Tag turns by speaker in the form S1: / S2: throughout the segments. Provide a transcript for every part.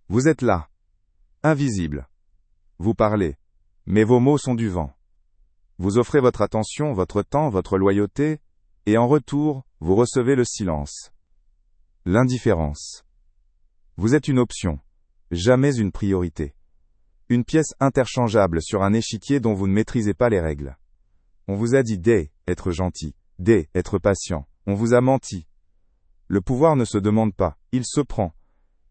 S1: Vous êtes là, invisible. Vous parlez, mais vos mots sont du vent. Vous offrez votre attention, votre temps, votre loyauté, et en retour, vous recevez le silence. L'indifférence. Vous êtes une option, jamais une priorité. Une pièce interchangeable sur un échiquier dont vous ne maîtrisez pas les règles. On vous a dit être gentil, être patient. On vous a menti. Le pouvoir ne se demande pas, il se prend.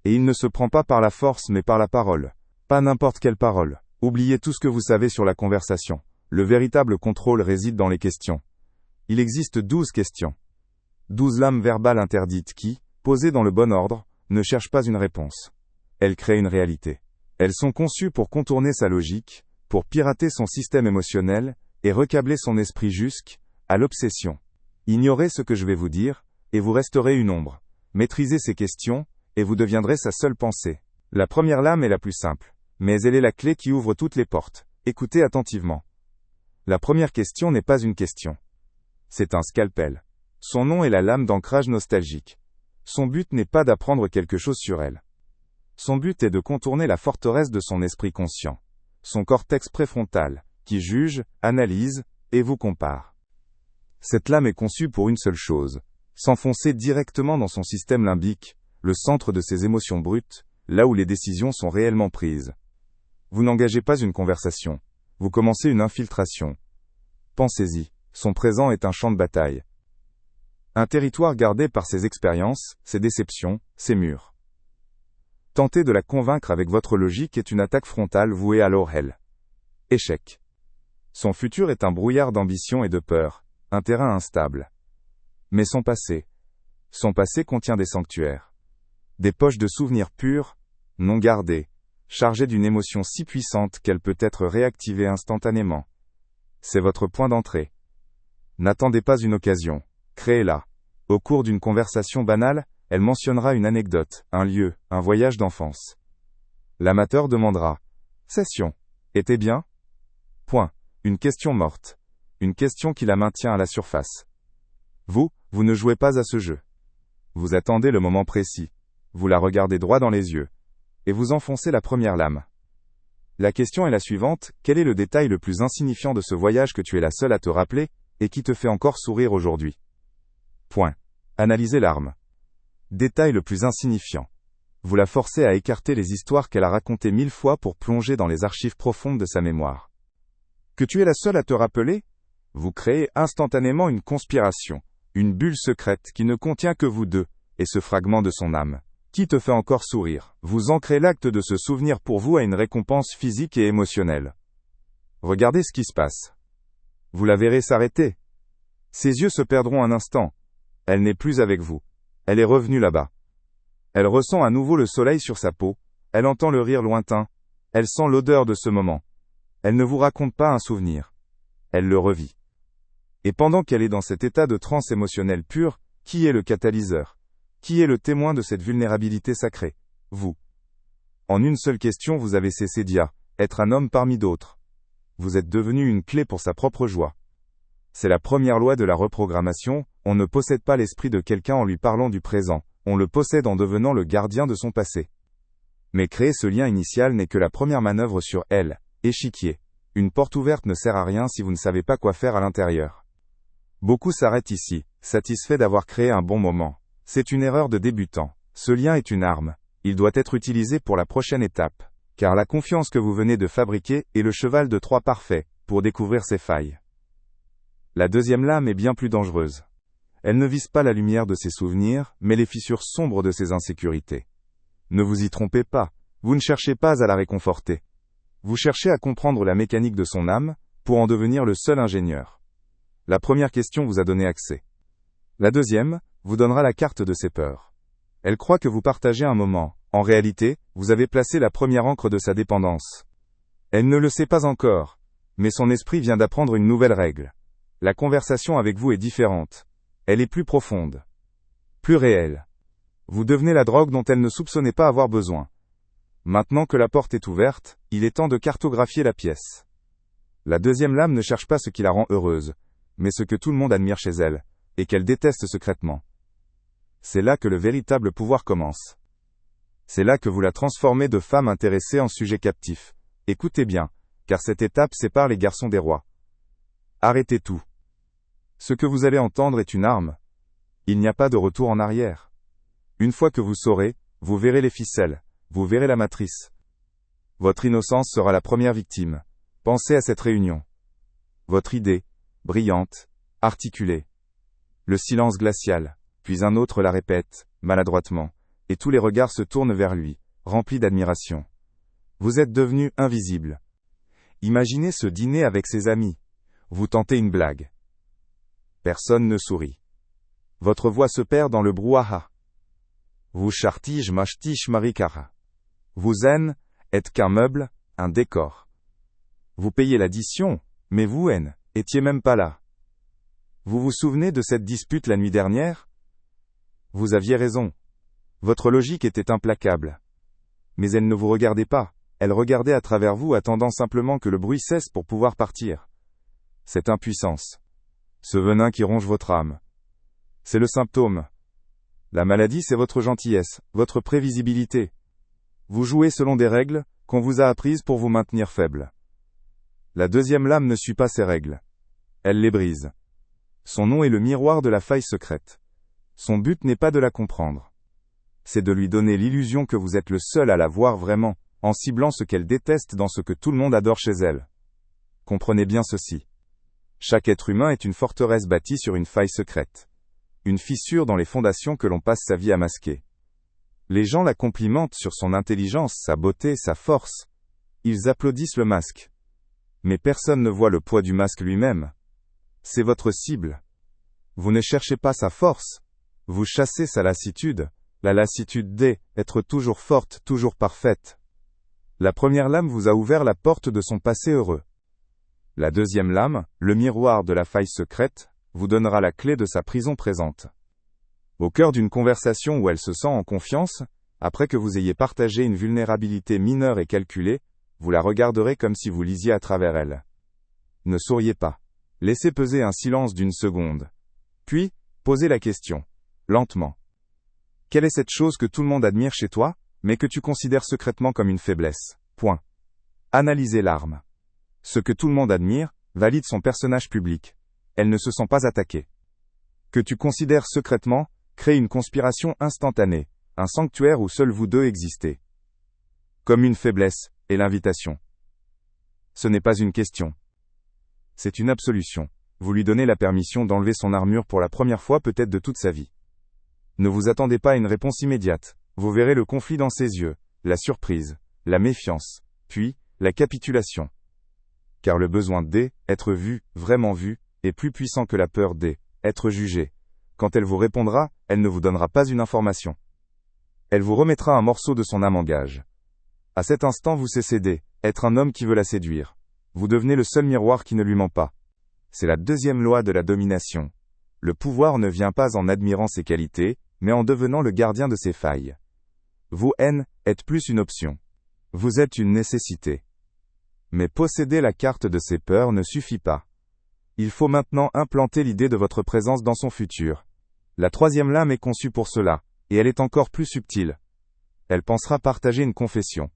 S1: Et il ne se prend pas par la force mais par la parole. Pas n'importe quelle parole. Oubliez tout ce que vous savez sur la conversation. Le véritable contrôle réside dans les questions. Il existe 12 questions. 12 lames verbales interdites qui, posées dans le bon ordre, ne cherchent pas une réponse. Elles créent une réalité. Elles sont conçues pour contourner sa logique, pour pirater son système émotionnel, et recabler son esprit jusqu'à l'obsession. Ignorez ce que je vais vous dire, et vous resterez une ombre. Maîtrisez ces questions, et vous deviendrez sa seule pensée. La première lame est la plus simple, mais elle est la clé qui ouvre toutes les portes. Écoutez attentivement. La première question n'est pas une question. C'est un scalpel. Son nom est la lame d'ancrage nostalgique. Son but n'est pas d'apprendre quelque chose sur elle. Son but est de contourner la forteresse de son esprit conscient, son cortex préfrontal, qui juge, analyse, et vous compare. Cette lame est conçue pour une seule chose, s'enfoncer directement dans son système limbique, le centre de ses émotions brutes, là où les décisions sont réellement prises. Vous n'engagez pas une conversation, vous commencez une infiltration. Pensez-y, son présent est un champ de bataille. Un territoire gardé par ses expériences, ses déceptions, ses murs. Tenter de la convaincre avec votre logique est une attaque frontale vouée à l'orel. Échec. Son futur est un brouillard d'ambition et de peur, un terrain instable. Mais son passé contient des sanctuaires. Des poches de souvenirs purs, non gardés, chargées d'une émotion si puissante qu'elle peut être réactivée instantanément. C'est votre point d'entrée. N'attendez pas une occasion, créez-la. Au cours d'une conversation banale, elle mentionnera une anecdote, un lieu, un voyage d'enfance. L'amateur demandera « Session, était bien ?» Point. Une question morte. Une question qui la maintient à la surface. Vous ne jouez pas à ce jeu. Vous attendez le moment précis. Vous la regardez droit dans les yeux. Et vous enfoncez la première lame. La question est la suivante, quel est le détail le plus insignifiant de ce voyage que tu es la seule à te rappeler, et qui te fait encore sourire aujourd'hui? Point. Analysez l'arme. Détail le plus insignifiant. Vous la forcez à écarter les histoires qu'elle a racontées 1000 fois pour plonger dans les archives profondes de sa mémoire. Que tu es la seule à te rappeler? Vous créez instantanément une conspiration, une bulle secrète qui ne contient que vous deux, et ce fragment de son âme. Qui te fait encore sourire? Vous ancrez l'acte de ce souvenir pour vous à une récompense physique et émotionnelle. Regardez ce qui se passe. Vous la verrez s'arrêter. Ses yeux se perdront un instant. Elle n'est plus avec vous. Elle est revenue là-bas. Elle ressent à nouveau le soleil sur sa peau. Elle entend le rire lointain. Elle sent l'odeur de ce moment. Elle ne vous raconte pas un souvenir. Elle le revit. Et pendant qu'elle est dans cet état de transe émotionnelle pure, qui est le catalyseur? Qui est le témoin de cette vulnérabilité sacrée? Vous. En une seule question vous avez cessé être un homme parmi d'autres. Vous êtes devenu une clé pour sa propre joie. C'est la première loi de la reprogrammation, on ne possède pas l'esprit de quelqu'un en lui parlant du présent, on le possède en devenant le gardien de son passé. Mais créer ce lien initial n'est que la première manœuvre sur elle. Échiquier. Une porte ouverte ne sert à rien si vous ne savez pas quoi faire à l'intérieur. Beaucoup s'arrêtent ici, satisfaits d'avoir créé un bon moment. C'est une erreur de débutant. Ce lien est une arme. Il doit être utilisé pour la prochaine étape. Car la confiance que vous venez de fabriquer est le cheval de Troie parfait, pour découvrir ses failles. La deuxième lame est bien plus dangereuse. Elle ne vise pas la lumière de ses souvenirs, mais les fissures sombres de ses insécurités. Ne vous y trompez pas, vous ne cherchez pas à la réconforter. Vous cherchez à comprendre la mécanique de son âme, pour en devenir le seul ingénieur. La première question vous a donné accès. La deuxième, vous donnera la carte de ses peurs. Elle croit que vous partagez un moment. En réalité, vous avez placé la première ancre de sa dépendance. Elle ne le sait pas encore, mais son esprit vient d'apprendre une nouvelle règle. La conversation avec vous est différente. Elle est plus profonde. Plus réelle. Vous devenez la drogue dont elle ne soupçonnait pas avoir besoin. Maintenant que la porte est ouverte, il est temps de cartographier la pièce. La deuxième lame ne cherche pas ce qui la rend heureuse, mais ce que tout le monde admire chez elle, et qu'elle déteste secrètement. C'est là que le véritable pouvoir commence. C'est là que vous la transformez de femme intéressée en sujet captif. Écoutez bien, car cette étape sépare les garçons des rois. Arrêtez tout. Ce que vous allez entendre est une arme. Il n'y a pas de retour en arrière. Une fois que vous saurez, vous verrez les ficelles, vous verrez la matrice. Votre innocence sera la première victime. Pensez à cette réunion. Votre idée, brillante, articulée. Le silence glacial, puis un autre la répète, maladroitement, et tous les regards se tournent vers lui, remplis d'admiration. Vous êtes devenu invisible. Imaginez ce dîner avec ses amis. Vous tentez une blague. Personne ne sourit. Votre voix se perd dans le brouhaha. Vous chartige machtige marikara. Vous haine, êtes qu'un meuble, un décor. Vous payez l'addition, mais vous haine, étiez même pas là. Vous vous souvenez de cette dispute la nuit dernière? Vous aviez raison. Votre logique était implacable. Mais elle ne vous regardait pas, elle regardait à travers vous attendant simplement que le bruit cesse pour pouvoir partir. Cette impuissance. Ce venin qui ronge votre âme. C'est le symptôme. La maladie, c'est votre gentillesse, votre prévisibilité. Vous jouez selon des règles qu'on vous a apprises pour vous maintenir faible. La deuxième lame ne suit pas ces règles. Elle les brise. Son nom est le miroir de la faille secrète. Son but n'est pas de la comprendre. C'est de lui donner l'illusion que vous êtes le seul à la voir vraiment, en ciblant ce qu'elle déteste dans ce que tout le monde adore chez elle. Comprenez bien ceci. Chaque être humain est une forteresse bâtie sur une faille secrète. Une fissure dans les fondations que l'on passe sa vie à masquer. Les gens la complimentent sur son intelligence, sa beauté, sa force. Ils applaudissent le masque. Mais personne ne voit le poids du masque lui-même. C'est votre cible. Vous ne cherchez pas sa force. Vous chassez sa lassitude. La lassitude d'être toujours forte, toujours parfaite. La première lame vous a ouvert la porte de son passé heureux. La deuxième lame, le miroir de la faille secrète, vous donnera la clé de sa prison présente. Au cœur d'une conversation où elle se sent en confiance, après que vous ayez partagé une vulnérabilité mineure et calculée, vous la regarderez comme si vous lisiez à travers elle. Ne souriez pas. Laissez peser un silence d'une seconde. Puis, posez la question. Lentement. Quelle est cette chose que tout le monde admire chez toi, mais que tu considères secrètement comme une faiblesse? Point. Analysez l'arme. Ce que tout le monde admire, valide son personnage public. Elle ne se sent pas attaquée. Que tu considères secrètement, crée une conspiration instantanée, un sanctuaire où seuls vous deux existez. Comme une faiblesse, et l'invitation. Ce n'est pas une question. C'est une absolution. Vous lui donnez la permission d'enlever son armure pour la première fois peut-être de toute sa vie. Ne vous attendez pas à une réponse immédiate. Vous verrez le conflit dans ses yeux, la surprise, la méfiance, puis, la capitulation. Car le besoin d'être vu, vraiment vu, est plus puissant que la peur d'être jugé. Quand elle vous répondra, elle ne vous donnera pas une information. Elle vous remettra un morceau de son âme en gage. À cet instant vous cessez d'être un homme qui veut la séduire. Vous devenez le seul miroir qui ne lui ment pas. C'est la deuxième loi de la domination. Le pouvoir ne vient pas en admirant ses qualités, mais en devenant le gardien de ses failles. Vous, êtes plus une option. Vous êtes une nécessité. Mais posséder la carte de ses peurs ne suffit pas. Il faut maintenant implanter l'idée de votre présence dans son futur. La troisième lame est conçue pour cela, et elle est encore plus subtile. Elle pensera partager une confession.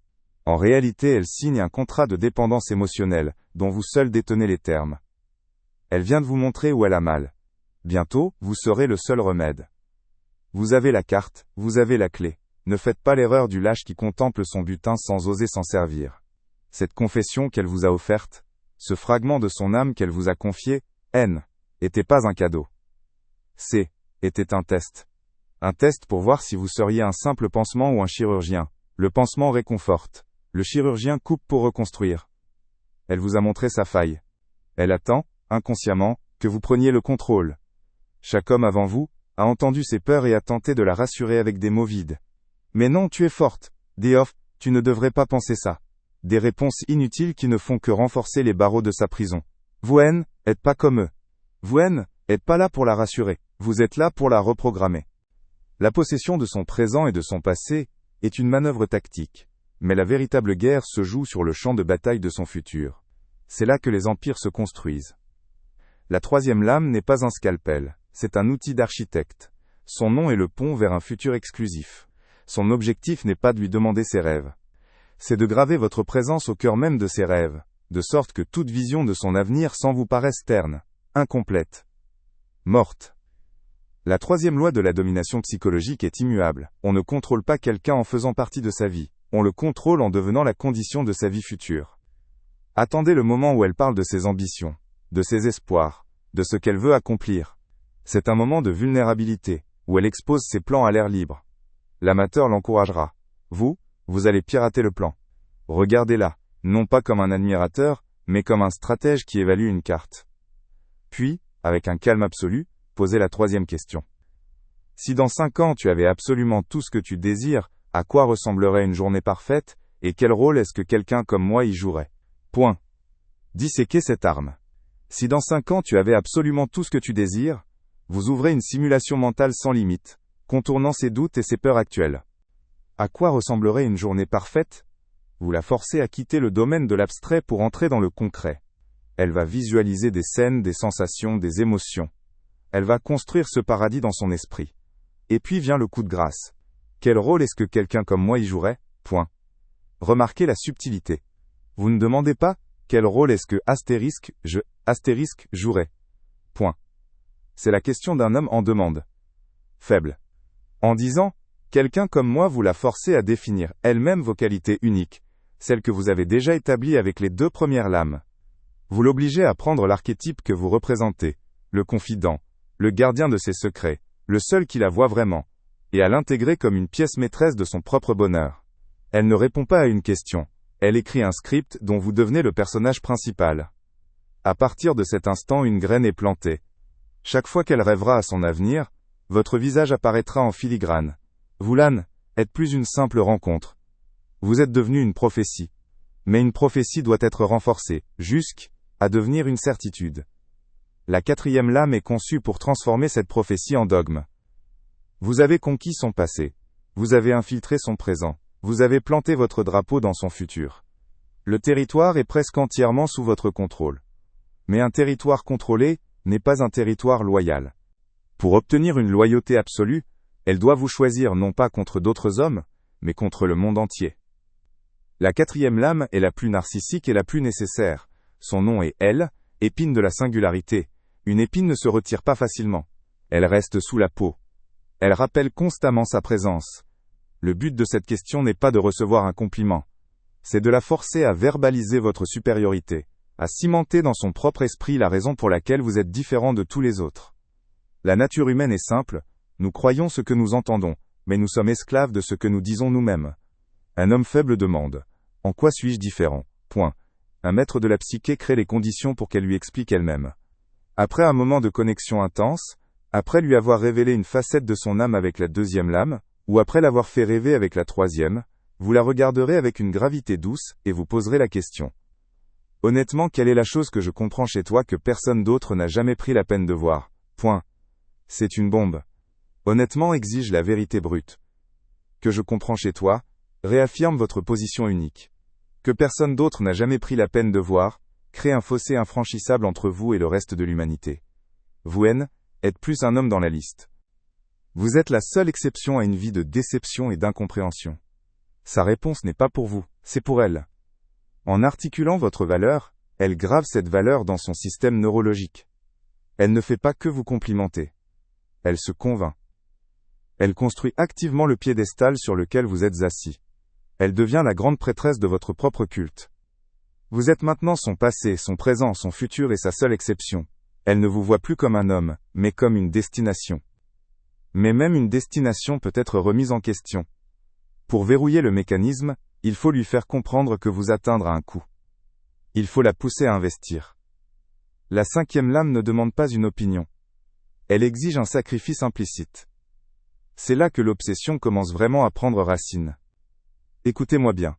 S1: En réalité, elle signe un contrat de dépendance émotionnelle, dont vous seul détenez les termes. Elle vient de vous montrer où elle a mal. Bientôt, vous serez le seul remède. Vous avez la carte, vous avez la clé. Ne faites pas l'erreur du lâche qui contemple son butin sans oser s'en servir. Cette confession qu'elle vous a offerte, ce fragment de son âme qu'elle vous a confié, était pas un cadeau. Était un test. Un test pour voir si vous seriez un simple pansement ou un chirurgien. Le pansement réconforte. Le chirurgien coupe pour reconstruire. Elle vous a montré sa faille. Elle attend, inconsciemment, que vous preniez le contrôle. Chaque homme avant vous a entendu ses peurs et a tenté de la rassurer avec des mots vides. Mais non, tu es forte. Tu ne devrais pas penser ça. Des réponses inutiles qui ne font que renforcer les barreaux de sa prison. Vous, êtes pas comme eux. Vous, êtes pas là pour la rassurer. Vous êtes là pour la reprogrammer. La possession de son présent et de son passé est une manœuvre tactique. Mais la véritable guerre se joue sur le champ de bataille de son futur. C'est là que les empires se construisent. La troisième lame n'est pas un scalpel, c'est un outil d'architecte. Son nom est le pont vers un futur exclusif. Son objectif n'est pas de lui demander ses rêves. C'est de graver votre présence au cœur même de ses rêves, de sorte que toute vision de son avenir sans vous paraisse terne, incomplète, morte. La troisième loi de la domination psychologique est immuable. On ne contrôle pas quelqu'un en faisant partie de sa vie. On le contrôle en devenant la condition de sa vie future. Attendez le moment où elle parle de ses ambitions, de ses espoirs, de ce qu'elle veut accomplir. C'est un moment de vulnérabilité, où elle expose ses plans à l'air libre. L'amateur l'encouragera. Vous allez pirater le plan. Regardez-la, non pas comme un admirateur, mais comme un stratège qui évalue une carte. Puis, avec un calme absolu, posez la troisième question. Si dans 5 ans tu avais absolument tout ce que tu désires, à quoi ressemblerait une journée parfaite, et quel rôle est-ce que quelqu'un comme moi y jouerait? Point. Disséquez cette arme. Si dans 5 ans tu avais absolument tout ce que tu désires, vous ouvrez une simulation mentale sans limite, contournant ses doutes et ses peurs actuelles. À quoi ressemblerait une journée parfaite? Vous la forcez à quitter le domaine de l'abstrait pour entrer dans le concret. Elle va visualiser des scènes, des sensations, des émotions. Elle va construire ce paradis dans son esprit. Et puis vient le coup de grâce. Quel rôle est-ce que quelqu'un comme moi y jouerait? Point. Remarquez la subtilité. Vous ne demandez pas, quel rôle est-ce que * jouerait? Point. C'est la question d'un homme en demande. Faible. En disant, quelqu'un comme moi vous la forcez à définir elle-même vos qualités uniques, celles que vous avez déjà établies avec les 2 premières lames. Vous l'obligez à prendre l'archétype que vous représentez, le confident, le gardien de ses secrets, le seul qui la voit vraiment, et à l'intégrer comme une pièce maîtresse de son propre bonheur. Elle ne répond pas à une question, elle écrit un script dont vous devenez le personnage principal. À partir de cet instant, une graine est plantée. Chaque fois qu'elle rêvera à son avenir, votre visage apparaîtra en filigrane. Vous, l'âne, êtes plus une simple rencontre. Vous êtes devenu une prophétie. Mais une prophétie doit être renforcée, jusqu'à devenir une certitude. La 4e lame est conçue pour transformer cette prophétie en dogme. Vous avez conquis son passé. Vous avez infiltré son présent. Vous avez planté votre drapeau dans son futur. Le territoire est presque entièrement sous votre contrôle. Mais un territoire contrôlé n'est pas un territoire loyal. Pour obtenir une loyauté absolue, elle doit vous choisir non pas contre d'autres hommes, mais contre le monde entier. La 4e lame est la plus narcissique et la plus nécessaire. Son nom est elle, épine de la singularité. Une épine ne se retire pas facilement. Elle reste sous la peau. Elle rappelle constamment sa présence. Le but de cette question n'est pas de recevoir un compliment. C'est de la forcer à verbaliser votre supériorité, à cimenter dans son propre esprit la raison pour laquelle vous êtes différent de tous les autres. La nature humaine est simple, nous croyons ce que nous entendons, mais nous sommes esclaves de ce que nous disons nous-mêmes. Un homme faible demande « En quoi suis-je différent ?» Point. Un maître de la psyché crée les conditions pour qu'elle lui explique elle-même. Après un moment de connexion intense, après lui avoir révélé une facette de son âme avec la 2e lame, ou après l'avoir fait rêver avec la 3e, vous la regarderez avec une gravité douce, et vous poserez la question. Honnêtement, quelle est la chose que je comprends chez toi que personne d'autre n'a jamais pris la peine de voir? Point. C'est une bombe. Honnêtement, exige la vérité brute. Que je comprends chez toi, réaffirme votre position unique. Que personne d'autre n'a jamais pris la peine de voir, crée un fossé infranchissable entre vous et le reste de l'humanité. Vous, êtes plus un homme dans la liste. Vous êtes la seule exception à une vie de déception et d'incompréhension. Sa réponse n'est pas pour vous, c'est pour elle. En articulant votre valeur, elle grave cette valeur dans son système neurologique. Elle ne fait pas que vous complimenter. Elle se convainc. Elle construit activement le piédestal sur lequel vous êtes assis. Elle devient la grande prêtresse de votre propre culte. Vous êtes maintenant son passé, son présent, son futur et sa seule exception. Elle ne vous voit plus comme un homme, mais comme une destination. Mais même une destination peut être remise en question. Pour verrouiller le mécanisme, il faut lui faire comprendre que vous atteindre à un coup. Il faut la pousser à investir. La 5e lame ne demande pas une opinion. Elle exige un sacrifice implicite. C'est là que l'obsession commence vraiment à prendre racine. Écoutez-moi bien.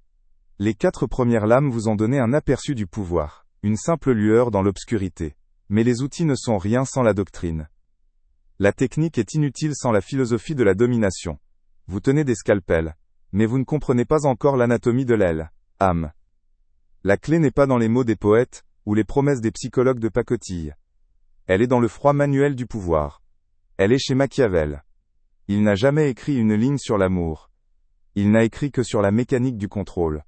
S1: Les 4 premières lames vous ont donné un aperçu du pouvoir, une simple lueur dans l'obscurité. Mais les outils ne sont rien sans la doctrine. La technique est inutile sans la philosophie de la domination. Vous tenez des scalpels, mais vous ne comprenez pas encore l'anatomie de l'aile, âme. La clé n'est pas dans les mots des poètes, ou les promesses des psychologues de pacotille. Elle est dans le froid manuel du pouvoir. Elle est chez Machiavel. Il n'a jamais écrit une ligne sur l'amour. Il n'a écrit que sur la mécanique du contrôle.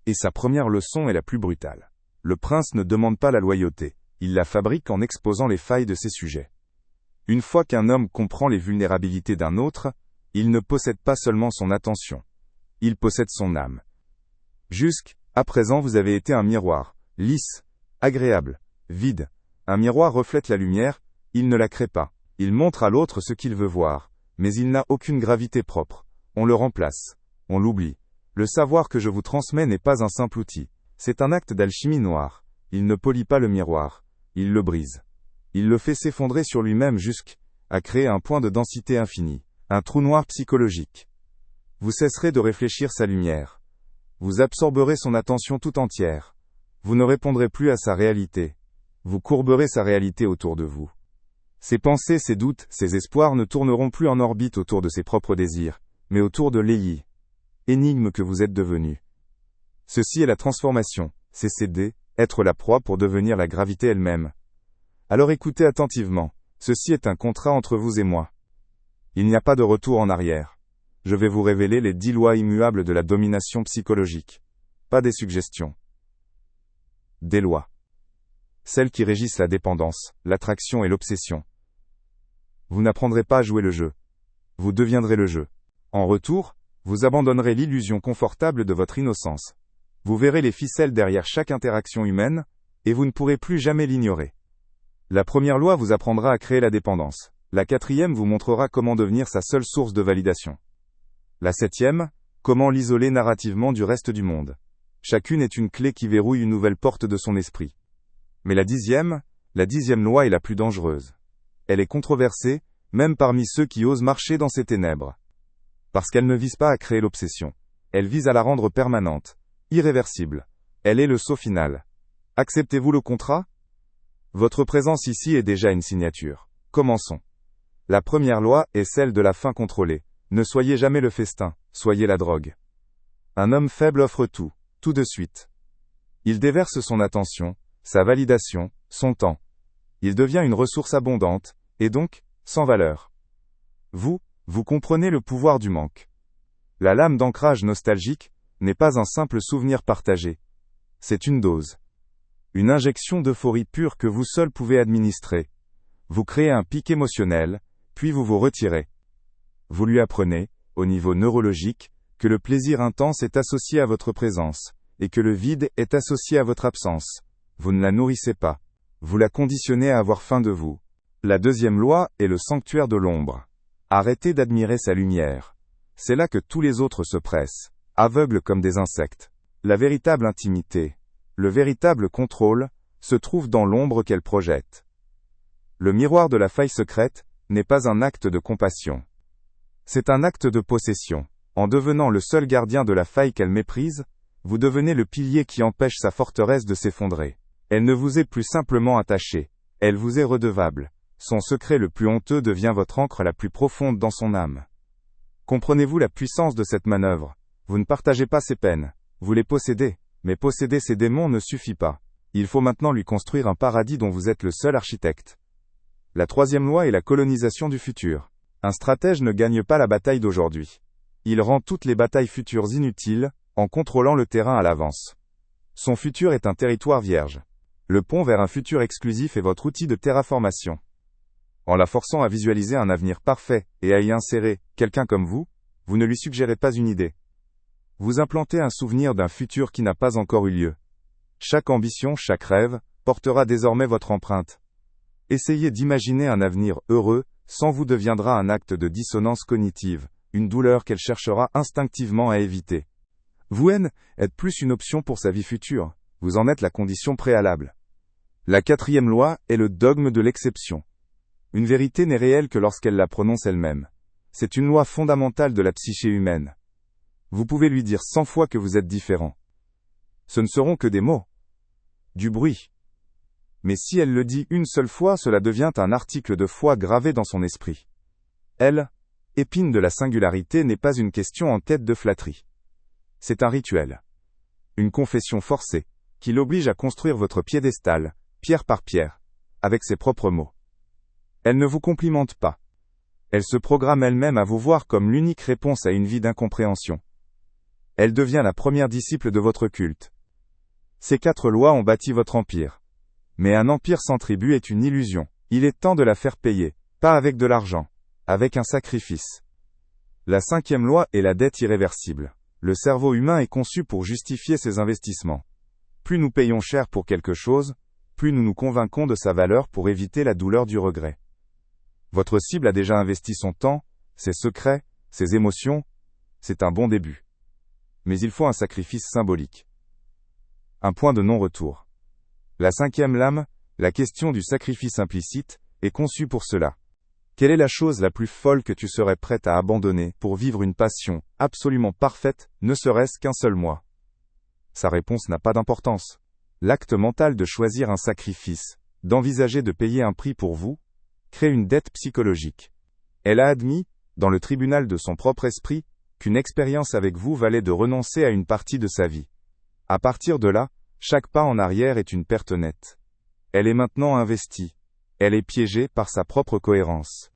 S1: Et sa première leçon est la plus brutale. Le prince ne demande pas la loyauté, il la fabrique en exposant les failles de ses sujets. Une fois qu'un homme comprend les vulnérabilités d'un autre, il ne possède pas seulement son attention, il possède son âme. Jusqu'à présent vous avez été un miroir, lisse, agréable, vide. Un miroir reflète la lumière, il ne la crée pas. Il montre à l'autre ce qu'il veut voir, mais il n'a aucune gravité propre. On le remplace, on l'oublie. Le savoir que je vous transmets n'est pas un simple outil, c'est un acte d'alchimie noire. Il ne polit pas le miroir, il le brise. Il le fait s'effondrer sur lui-même jusqu'à créer un point de densité infinie, un trou noir psychologique. Vous cesserez de réfléchir sa lumière. Vous absorberez son attention tout entière. Vous ne répondrez plus à sa réalité. Vous courberez sa réalité autour de vous. Ses pensées, ses doutes, ses espoirs ne tourneront plus en orbite autour de ses propres désirs, mais autour de l'énigme que vous êtes devenu. Ceci est la transformation, c'est céder, être la proie pour devenir la gravité elle-même. Alors écoutez attentivement, ceci est un contrat entre vous et moi. Il n'y a pas de retour en arrière. Je vais vous révéler les 10 lois immuables de la domination psychologique. Pas des suggestions. Des lois. Celles qui régissent la dépendance, l'attraction et l'obsession. Vous n'apprendrez pas à jouer le jeu. Vous deviendrez le jeu. En retour, vous abandonnerez l'illusion confortable de votre innocence. Vous verrez les ficelles derrière chaque interaction humaine, et vous ne pourrez plus jamais l'ignorer. La première loi vous apprendra à créer la dépendance. La 4e vous montrera comment devenir sa seule source de validation. La 7e, comment l'isoler narrativement du reste du monde. Chacune est une clé qui verrouille une nouvelle porte de son esprit. Mais la 10e loi est la plus dangereuse. Elle est controversée, même parmi ceux qui osent marcher dans ces ténèbres. Parce qu'elle ne vise pas à créer l'obsession. Elle vise à la rendre permanente, irréversible. Elle est le saut final. Acceptez-vous le contrat ? Votre présence ici est déjà une signature. Commençons. La première loi est celle de la faim contrôlée. Ne soyez jamais le festin, soyez la drogue. Un homme faible offre tout de suite. Il déverse son attention, sa validation, son temps. Il devient une ressource abondante, et donc, sans valeur. Vous comprenez le pouvoir du manque. La lame d'ancrage nostalgique n'est pas un simple souvenir partagé. C'est une dose. Une injection d'euphorie pure que vous seul pouvez administrer. Vous créez un pic émotionnel, puis vous vous retirez. Vous lui apprenez, au niveau neurologique, que le plaisir intense est associé à votre présence, et que le vide est associé à votre absence. Vous ne la nourrissez pas. Vous la conditionnez à avoir faim de vous. La 2e loi est le sanctuaire de l'ombre. Arrêtez d'admirer sa lumière. C'est là que tous les autres se pressent, aveugles comme des insectes. La véritable intimité, le véritable contrôle, se trouve dans l'ombre qu'elle projette. Le miroir de la faille secrète n'est pas un acte de compassion. C'est un acte de possession. En devenant le seul gardien de la faille qu'elle méprise, vous devenez le pilier qui empêche sa forteresse de s'effondrer. Elle ne vous est plus simplement attachée, elle vous est redevable. Son secret le plus honteux devient votre ancre la plus profonde dans son âme. Comprenez-vous la puissance de cette manœuvre ? Vous ne partagez pas ses peines, vous les possédez, mais posséder ses démons ne suffit pas. Il faut maintenant lui construire un paradis dont vous êtes le seul architecte. La 3e loi est la colonisation du futur. Un stratège ne gagne pas la bataille d'aujourd'hui. Il rend toutes les batailles futures inutiles, en contrôlant le terrain à l'avance. Son futur est un territoire vierge. Le pont vers un futur exclusif est votre outil de terraformation. En la forçant à visualiser un avenir parfait, et à y insérer quelqu'un comme vous ne lui suggérez pas une idée. Vous implantez un souvenir d'un futur qui n'a pas encore eu lieu. Chaque ambition, chaque rêve, portera désormais votre empreinte. Essayez d'imaginer un avenir heureux, sans vous deviendra un acte de dissonance cognitive, une douleur qu'elle cherchera instinctivement à éviter. Vous êtes plus une option pour sa vie future, vous en êtes la condition préalable. La 4e loi est le dogme de l'exception. Une vérité n'est réelle que lorsqu'elle la prononce elle-même. C'est une loi fondamentale de la psyché humaine. Vous pouvez lui dire 100 fois que vous êtes différent. Ce ne seront que des mots. Du bruit. Mais si elle le dit une seule fois, cela devient un article de foi gravé dans son esprit. Elle, épine de la singularité, n'est pas une question en quête de flatterie. C'est un rituel. Une confession forcée, qui l'oblige à construire votre piédestal, pierre par pierre, avec ses propres mots. Elle ne vous complimente pas. Elle se programme elle-même à vous voir comme l'unique réponse à une vie d'incompréhension, Elle devient la première disciple de votre culte. Ces 4 lois ont bâti votre empire. Mais un empire sans tribu est une illusion. Il est temps de la faire payer, pas avec de l'argent, avec un sacrifice. La 5e loi est la dette irréversible. Le cerveau humain est conçu pour justifier ses investissements. Plus nous payons cher pour quelque chose, plus nous nous convainquons de sa valeur pour éviter la douleur du regret. Votre cible a déjà investi son temps, ses secrets, ses émotions. C'est un bon début. Mais il faut un sacrifice symbolique. Un point de non-retour. La 5e lame, la question du sacrifice implicite, est conçue pour cela. Quelle est la chose la plus folle que tu serais prête à abandonner pour vivre une passion absolument parfaite, ne serait-ce qu'un seul mois? Sa réponse n'a pas d'importance. L'acte mental de choisir un sacrifice, d'envisager de payer un prix pour vous, crée une dette psychologique. Elle a admis, dans le tribunal de son propre esprit, qu'une expérience avec vous valait de renoncer à une partie de sa vie. À partir de là, chaque pas en arrière est une perte nette. Elle est maintenant investie. Elle est piégée par sa propre cohérence.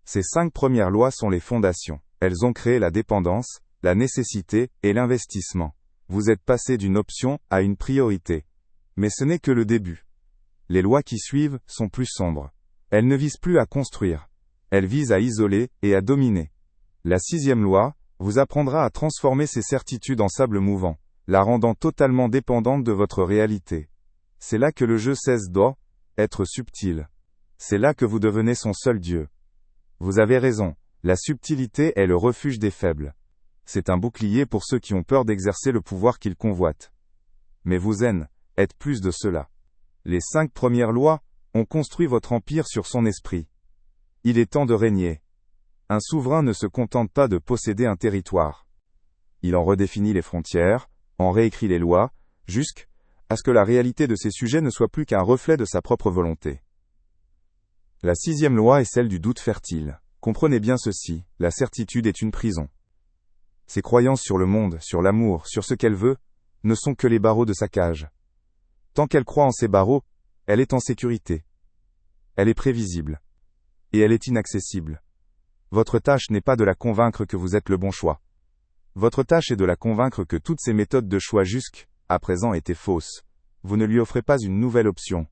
S1: Ces 5 premières lois sont les fondations. Elles ont créé la dépendance, la nécessité et l'investissement. Vous êtes passé d'une option à une priorité. Mais ce n'est que le début. Les lois qui suivent sont plus sombres. Elles ne visent plus à construire. Elles visent à isoler et à dominer. La 6e loi vous apprendra à transformer ces certitudes en sable mouvant, la rendant totalement dépendante de votre réalité. C'est là que le jeu cesse d'être subtil. C'est là que vous devenez son seul Dieu. Vous avez raison, la subtilité est le refuge des faibles. C'est un bouclier pour ceux qui ont peur d'exercer le pouvoir qu'ils convoitent. Mais vous êtes plus de cela. Les 5 premières lois ont construit votre empire sur son esprit. Il est temps de régner. Un souverain ne se contente pas de posséder un territoire. Il en redéfinit les frontières, en réécrit les lois, jusqu'à ce que la réalité de ces sujets ne soit plus qu'un reflet de sa propre volonté. La 6e loi est celle du doute fertile. Comprenez bien ceci, la certitude est une prison. Ses croyances sur le monde, sur l'amour, sur ce qu'elle veut, ne sont que les barreaux de sa cage. Tant qu'elle croit en ces barreaux, elle est en sécurité. Elle est prévisible. Et elle est inaccessible. Votre tâche n'est pas de la convaincre que vous êtes le bon choix. Votre tâche est de la convaincre que toutes ces méthodes de choix jusqu'à présent étaient fausses. Vous ne lui offrez pas une nouvelle option.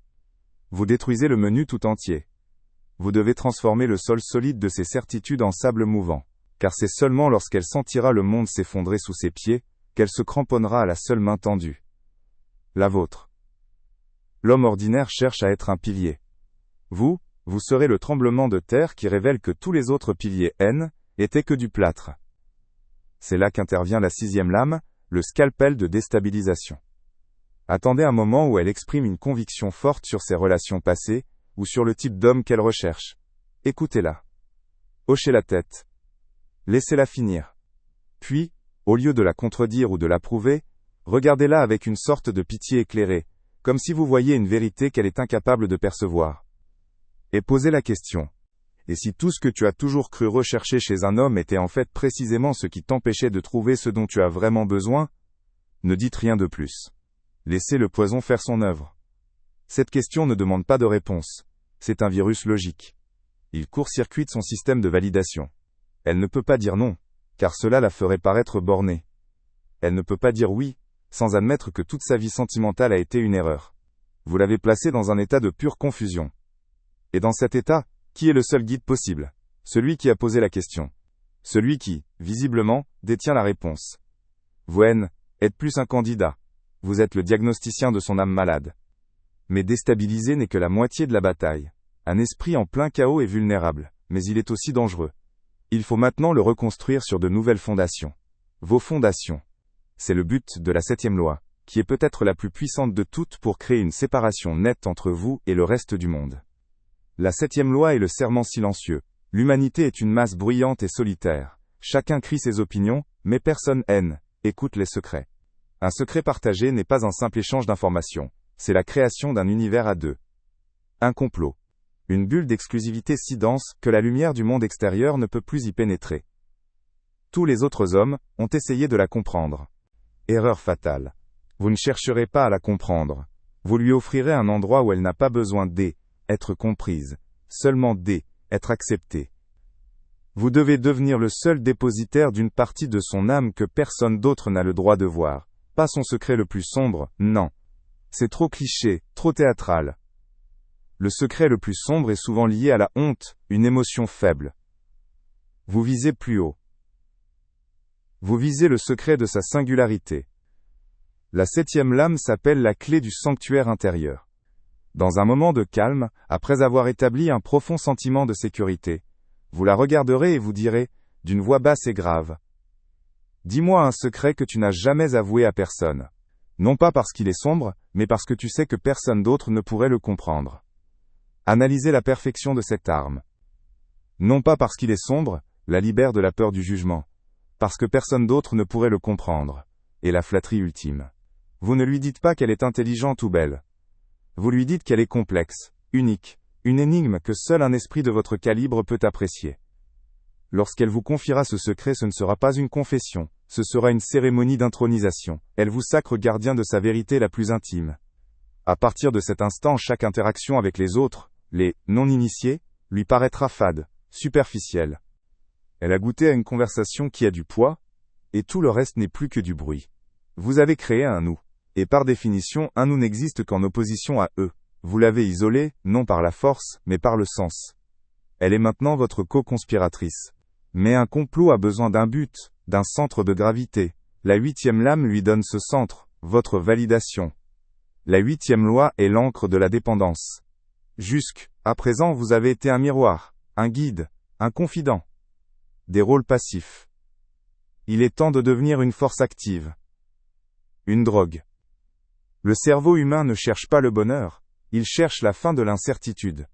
S1: Vous détruisez le menu tout entier. Vous devez transformer le sol solide de ses certitudes en sable mouvant, car c'est seulement lorsqu'elle sentira le monde s'effondrer sous ses pieds, qu'elle se cramponnera à la seule main tendue. La vôtre. L'homme ordinaire cherche à être un pilier. Vous serez le tremblement de terre qui révèle que tous les autres piliers étaient que du plâtre. C'est là qu'intervient la 6e lame, le scalpel de déstabilisation. Attendez un moment où elle exprime une conviction forte sur ses relations passées, ou sur le type d'homme qu'elle recherche. Écoutez-la. Hochez la tête. Laissez-la finir. Puis, au lieu de la contredire ou de l'approuver, regardez-la avec une sorte de pitié éclairée, comme si vous voyiez une vérité qu'elle est incapable de percevoir. Et posez la question. Et si tout ce que tu as toujours cru rechercher chez un homme était en fait précisément ce qui t'empêchait de trouver ce dont tu as vraiment besoin? Ne dites rien de plus. Laissez le poison faire son œuvre. Cette question ne demande pas de réponse. C'est un virus logique. Il court-circuite son système de validation. Elle ne peut pas dire non, car cela la ferait paraître bornée. Elle ne peut pas dire oui, sans admettre que toute sa vie sentimentale a été une erreur. Vous l'avez placée dans un état de pure confusion. Et dans cet état, qui est le seul guide possible? Celui qui a posé la question. Celui qui, visiblement, détient la réponse. Vous êtes plus un candidat. Vous êtes le diagnosticien de son âme malade. Mais déstabiliser n'est que la moitié de la bataille. Un esprit en plein chaos est vulnérable, mais il est aussi dangereux. Il faut maintenant le reconstruire sur de nouvelles fondations. Vos fondations. C'est le but de la 7e loi, qui est peut-être la plus puissante de toutes pour créer une séparation nette entre vous et le reste du monde. La 7e loi est le serment silencieux. L'humanité est une masse bruyante et solitaire. Chacun crie ses opinions, mais personne écoute les secrets. Un secret partagé n'est pas un simple échange d'informations. C'est la création d'un univers à deux. Un complot. Une bulle d'exclusivité si dense que la lumière du monde extérieur ne peut plus y pénétrer. Tous les autres hommes ont essayé de la comprendre. Erreur fatale. Vous ne chercherez pas à la comprendre. Vous lui offrirez un endroit où elle n'a pas besoin d'être comprise, seulement d'être acceptée. Vous devez devenir le seul dépositaire d'une partie de son âme que personne d'autre n'a le droit de voir. Pas son secret le plus sombre, non. C'est trop cliché, trop théâtral. Le secret le plus sombre est souvent lié à la honte, une émotion faible. Vous visez plus haut. Vous visez le secret de sa singularité. La 7e lame s'appelle la clé du sanctuaire intérieur. Dans un moment de calme, après avoir établi un profond sentiment de sécurité, vous la regarderez et vous direz, d'une voix basse et grave, « Dis-moi un secret que tu n'as jamais avoué à personne. Non pas parce qu'il est sombre, mais parce que tu sais que personne d'autre ne pourrait le comprendre. » Analysez la perfection de cette arme. Non pas parce qu'il est sombre, la libère de la peur du jugement. Parce que personne d'autre ne pourrait le comprendre. Et la flatterie ultime. Vous ne lui dites pas qu'elle est intelligente ou belle. Vous lui dites qu'elle est complexe, unique, une énigme que seul un esprit de votre calibre peut apprécier. Lorsqu'elle vous confiera ce secret, ce ne sera pas une confession, ce sera une cérémonie d'intronisation. Elle vous sacre gardien de sa vérité la plus intime. À partir de cet instant, chaque interaction avec les autres, les non-initiés, lui paraîtra fade, superficielle. Elle a goûté à une conversation qui a du poids, et tout le reste n'est plus que du bruit. Vous avez créé un nous. Et par définition, un nous n'existe qu'en opposition à eux. Vous l'avez isolé, non par la force, mais par le sens. Elle est maintenant votre co-conspiratrice. Mais un complot a besoin d'un but, d'un centre de gravité. La 8e lame lui donne ce centre, votre validation. La 8e loi est l'encre de la dépendance. À présent vous avez été un miroir, un guide, un confident. Des rôles passifs. Il est temps de devenir une force active. Une drogue. Le cerveau humain ne cherche pas le bonheur, il cherche la fin de l'incertitude.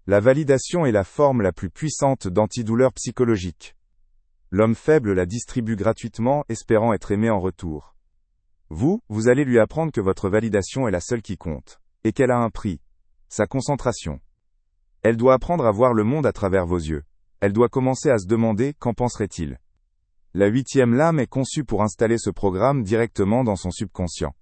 S1: La validation est la forme la plus puissante d'antidouleur psychologique. L'homme faible la distribue gratuitement, espérant être aimé en retour. Vous allez lui apprendre que votre validation est la seule qui compte, et qu'elle a un prix, sa concentration. Elle doit apprendre à voir le monde à travers vos yeux. Elle doit commencer à se demander, qu'en penserait-il ? La 8e lame est conçue pour installer ce programme directement dans son subconscient.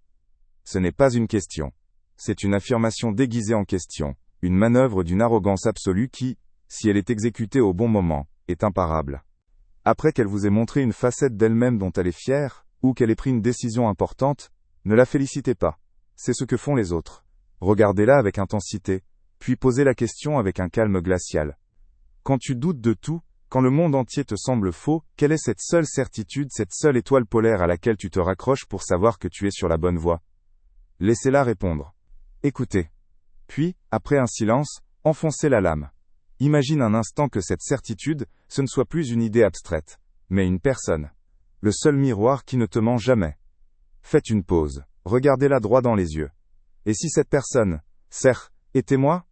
S1: Ce n'est pas une question. C'est une affirmation déguisée en question, une manœuvre d'une arrogance absolue qui, si elle est exécutée au bon moment, est imparable. Après qu'elle vous ait montré une facette d'elle-même dont elle est fière, ou qu'elle ait pris une décision importante, ne la félicitez pas. C'est ce que font les autres. Regardez-la avec intensité, puis posez la question avec un calme glacial. Quand tu doutes de tout, quand le monde entier te semble faux, quelle est cette seule certitude, cette seule étoile polaire à laquelle tu te raccroches pour savoir que tu es sur la bonne voie ? Laissez-la répondre. Écoutez. Puis, après un silence, enfoncez la lame. Imagine un instant que cette certitude, ce ne soit plus une idée abstraite, mais une personne. Le seul miroir qui ne te ment jamais. Faites une pause, regardez-la droit dans les yeux. Et si cette personne, était moi ?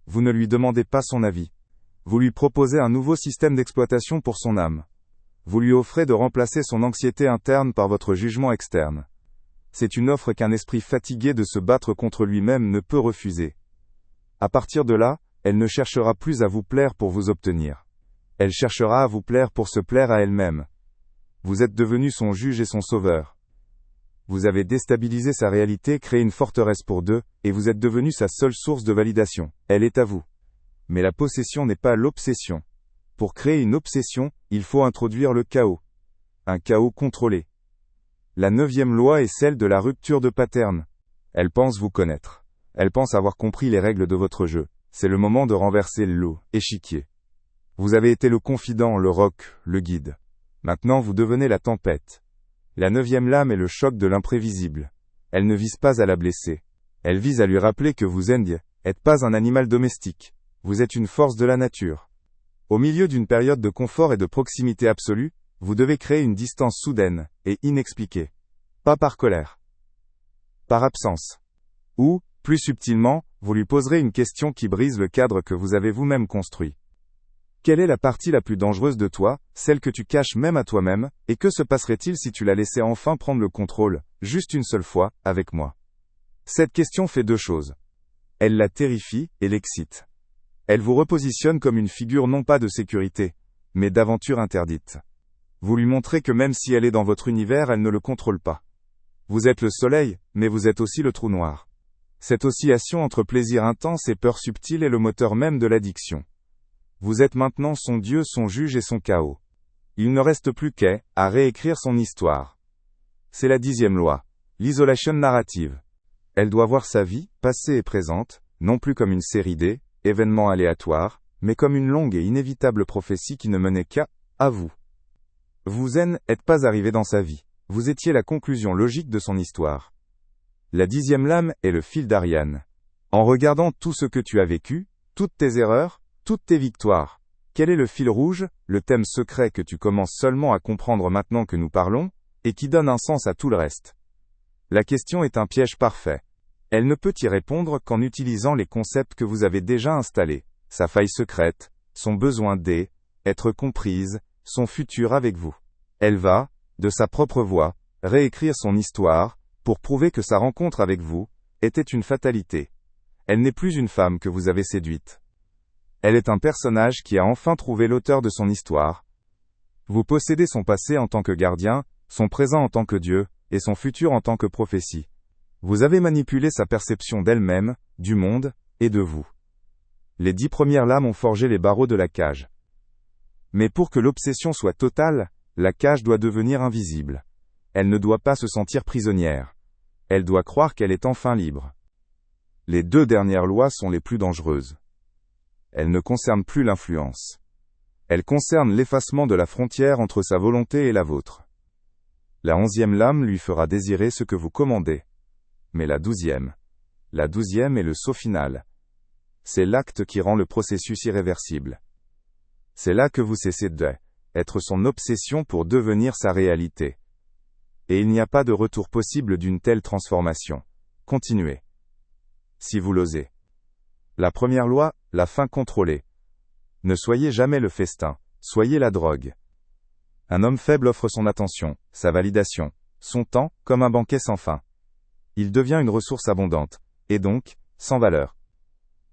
S1: Vous ne lui demandez pas son avis. Vous lui proposez un nouveau système d'exploitation pour son âme. Vous lui offrez de remplacer son anxiété interne par votre jugement externe. C'est une offre qu'un esprit fatigué de se battre contre lui-même ne peut refuser. À partir de là, elle ne cherchera plus à vous plaire pour vous obtenir. Elle cherchera à vous plaire pour se plaire à elle-même. Vous êtes devenu son juge et son sauveur. Vous avez déstabilisé sa réalité, créé une forteresse pour deux, et vous êtes devenu sa seule source de validation. Elle est à vous. Mais la possession n'est pas l'obsession. Pour créer une obsession, il faut introduire le chaos. Un chaos contrôlé. La 9e loi est celle de la rupture de pattern. Elle pense vous connaître. Elle pense avoir compris les règles de votre jeu. C'est le moment de renverser l'échiquier. Vous avez été le confident, le roc, le guide. Maintenant vous devenez la tempête. La 9e lame est le choc de l'imprévisible. Elle ne vise pas à la blesser. Elle vise à lui rappeler que vous n'êtes pas un animal domestique. Vous êtes une force de la nature. Au milieu d'une période de confort et de proximité absolue, vous devez créer une distance soudaine et inexpliquée. Pas par colère. Par absence. Ou, plus subtilement, vous lui poserez une question qui brise le cadre que vous avez vous-même construit. Quelle est la partie la plus dangereuse de toi, celle que tu caches même à toi-même, et que se passerait-il si tu la laissais enfin prendre le contrôle, juste une seule fois, avec moi ? Cette question fait deux choses. Elle la terrifie et l'excite. Elle vous repositionne comme une figure non pas de sécurité, mais d'aventure interdite. Vous lui montrez que même si elle est dans votre univers, elle ne le contrôle pas. Vous êtes le soleil, mais vous êtes aussi le trou noir. Cette oscillation entre plaisir intense et peur subtile est le moteur même de l'addiction. Vous êtes maintenant son Dieu, son juge et son chaos. Il ne reste plus qu'à réécrire son histoire. C'est la 10e loi, l'isolation narrative. Elle doit voir sa vie, passée et présente, non plus comme une série d'événements aléatoires, mais comme une longue et inévitable prophétie qui ne menait qu'à vous. Vous n'êtes pas arrivé dans sa vie. Vous étiez la conclusion logique de son histoire. La 10e lame est le fil d'Ariane. En regardant tout ce que tu as vécu, toutes tes erreurs, toutes tes victoires, quel est le fil rouge, le thème secret que tu commences seulement à comprendre maintenant que nous parlons, et qui donne un sens à tout le reste? La question est un piège parfait. Elle ne peut y répondre qu'en utilisant les concepts que vous avez déjà installés, sa faille secrète, son besoin d'être comprise, son futur avec vous. Elle va, de sa propre voix, réécrire son histoire, pour prouver que sa rencontre avec vous était une fatalité. Elle n'est plus une femme que vous avez séduite. Elle est un personnage qui a enfin trouvé l'auteur de son histoire. Vous possédez son passé en tant que gardien, son présent en tant que Dieu, et son futur en tant que prophétie. Vous avez manipulé sa perception d'elle-même, du monde, et de vous. Les 10 premières lames ont forgé les barreaux de la cage. Mais pour que l'obsession soit totale, la cage doit devenir invisible. Elle ne doit pas se sentir prisonnière. Elle doit croire qu'elle est enfin libre. Les 2 dernières lois sont les plus dangereuses. Elles ne concernent plus l'influence. Elles concernent l'effacement de la frontière entre sa volonté et la vôtre. La 11e lame lui fera désirer ce que vous commandez. Mais la 12e est le saut final. C'est l'acte qui rend le processus irréversible. C'est là que vous cessez d'être son obsession pour devenir sa réalité. Et il n'y a pas de retour possible d'une telle transformation. Continuez. Si vous l'osez. La première loi, la faim contrôlée. Ne soyez jamais le festin, soyez la drogue. Un homme faible offre son attention, sa validation, son temps, comme un banquet sans fin. Il devient une ressource abondante, et donc, sans valeur.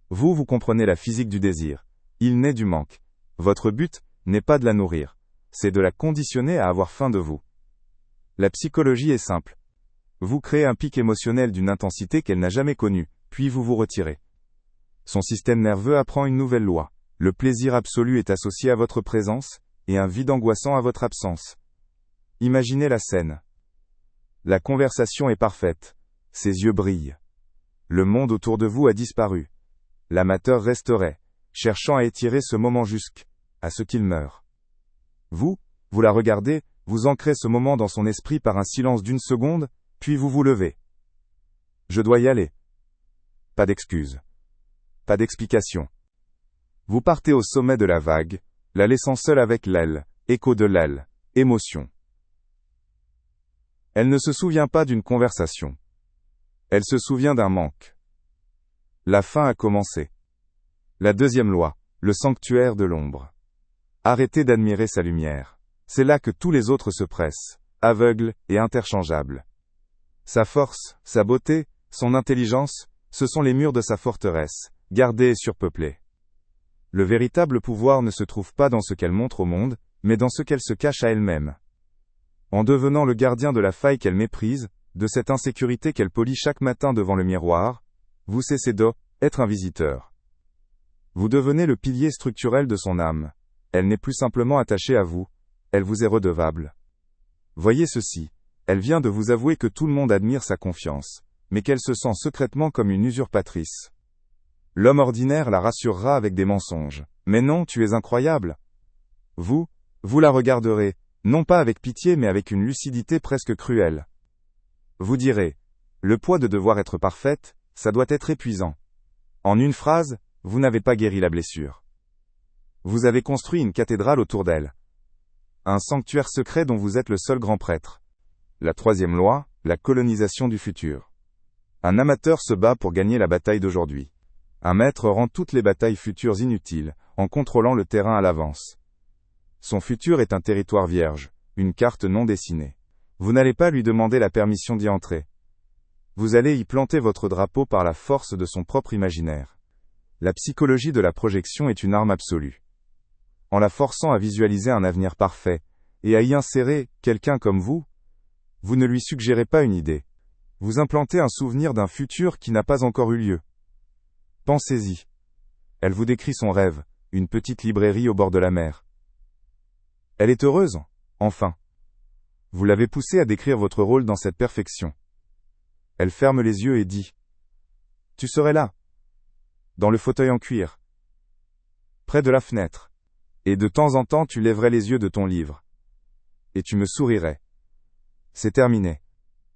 S1: Vous comprenez la physique du désir. Il naît du manque. Votre but n'est pas de la nourrir, c'est de la conditionner à avoir faim de vous. La psychologie est simple. Vous créez un pic émotionnel d'une intensité qu'elle n'a jamais connue, puis vous vous retirez. Son système nerveux apprend une nouvelle loi. Le plaisir absolu est associé à votre présence, et un vide angoissant à votre absence. Imaginez la scène. La conversation est parfaite. Ses yeux brillent. Le monde autour de vous a disparu. L'amateur resterait, cherchant à étirer ce moment jusqu'à ce qu'il meure. Vous la regardez, vous ancrez ce moment dans son esprit par un silence d'1 seconde, puis vous vous levez. Je dois y aller. Pas d'excuse. Pas d'explication. Vous partez au sommet de la vague, la laissant seule avec l'aile, écho de l'aile, émotion. Elle ne se souvient pas d'une conversation. Elle se souvient d'un manque. La fin a commencé. La 2e loi, le sanctuaire de l'ombre. Arrêtez d'admirer sa lumière. C'est là que tous les autres se pressent, aveugles et interchangeables. Sa force, sa beauté, son intelligence, ce sont les murs de sa forteresse, gardés et surpeuplés. Le véritable pouvoir ne se trouve pas dans ce qu'elle montre au monde, mais dans ce qu'elle se cache à elle-même. En devenant le gardien de la faille qu'elle méprise, de cette insécurité qu'elle polit chaque matin devant le miroir, vous cessez d'être un visiteur. Vous devenez le pilier structurel de son âme. Elle n'est plus simplement attachée à vous, elle vous est redevable. Voyez ceci, elle vient de vous avouer que tout le monde admire sa confiance, mais qu'elle se sent secrètement comme une usurpatrice. L'homme ordinaire la rassurera avec des mensonges. Mais non, tu es incroyable. Vous la regarderez, non pas avec pitié mais avec une lucidité presque cruelle. Vous direz, le poids de devoir être parfaite, ça doit être épuisant. En une phrase, vous n'avez pas guéri la blessure. Vous avez construit une cathédrale autour d'elle. Un sanctuaire secret dont vous êtes le seul grand prêtre. La 3e loi, la colonisation du futur. Un amateur se bat pour gagner la bataille d'aujourd'hui. Un maître rend toutes les batailles futures inutiles, en contrôlant le terrain à l'avance. Son futur est un territoire vierge, une carte non dessinée. Vous n'allez pas lui demander la permission d'y entrer. Vous allez y planter votre drapeau par la force de son propre imaginaire. La psychologie de la projection est une arme absolue. En la forçant à visualiser un avenir parfait, et à y insérer quelqu'un comme vous ne lui suggérez pas une idée. Vous implantez un souvenir d'un futur qui n'a pas encore eu lieu. Pensez-y. Elle vous décrit son rêve, une petite librairie au bord de la mer. Elle est heureuse, enfin. Vous l'avez poussée à décrire votre rôle dans cette perfection. Elle ferme les yeux et dit. Tu serais là. Dans le fauteuil en cuir. Près de la fenêtre. Et de temps en temps tu lèverais les yeux de ton livre. Et tu me sourirais. C'est terminé.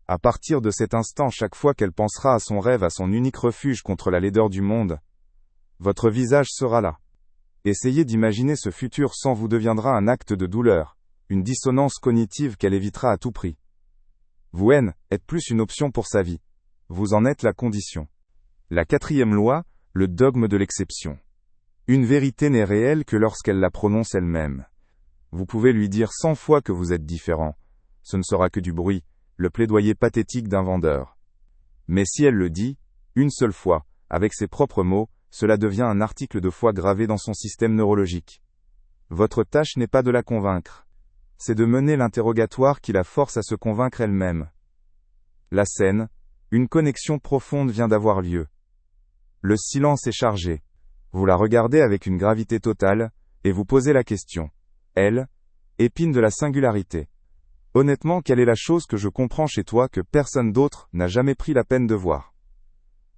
S1: À partir de cet instant, chaque fois qu'elle pensera à son rêve, à son unique refuge contre la laideur du monde, votre visage sera là. Essayez d'imaginer ce futur sans vous deviendra un acte de douleur, une dissonance cognitive qu'elle évitera à tout prix. Vous êtes plus une option pour sa vie. Vous en êtes la condition. La 4e loi, le dogme de l'exception. Une vérité n'est réelle que lorsqu'elle la prononce elle-même. Vous pouvez lui dire 100 fois que vous êtes différent. Ce ne sera que du bruit, le plaidoyer pathétique d'un vendeur. Mais si elle le dit, une seule fois, avec ses propres mots, cela devient un article de foi gravé dans son système neurologique. Votre tâche n'est pas de la convaincre. C'est de mener l'interrogatoire qui la force à se convaincre elle-même. La scène, une connexion profonde vient d'avoir lieu. Le silence est chargé. Vous la regardez avec une gravité totale, et vous posez la question. Elle, épine de la singularité. Honnêtement, quelle est la chose que je comprends chez toi que personne d'autre n'a jamais pris la peine de voir?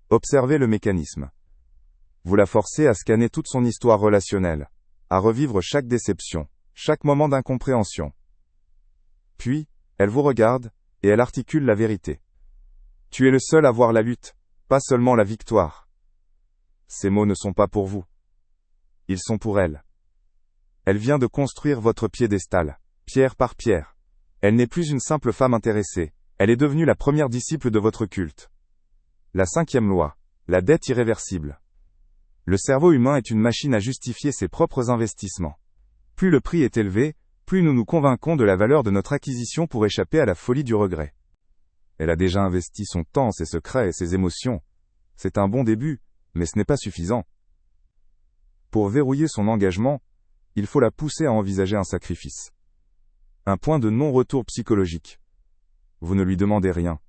S1: Observez le mécanisme. Vous la forcez à scanner toute son histoire relationnelle, à revivre chaque déception, chaque moment d'incompréhension. Puis, elle vous regarde, et elle articule la vérité. Tu es le seul à voir la lutte, pas seulement la victoire. Ces mots ne sont pas pour vous. Ils sont pour elle. Elle vient de construire votre piédestal, pierre par pierre. Elle n'est plus une simple femme intéressée, elle est devenue la première disciple de votre culte. La 5e loi, la dette irréversible. Le cerveau humain est une machine à justifier ses propres investissements. Plus le prix est élevé, plus nous nous convainquons de la valeur de notre acquisition pour échapper à la folie du regret. Elle a déjà investi son temps, ses secrets et ses émotions. C'est un bon début, mais ce n'est pas suffisant. Pour verrouiller son engagement, il faut la pousser à envisager un sacrifice. Un point de non-retour psychologique. Vous ne lui demandez rien.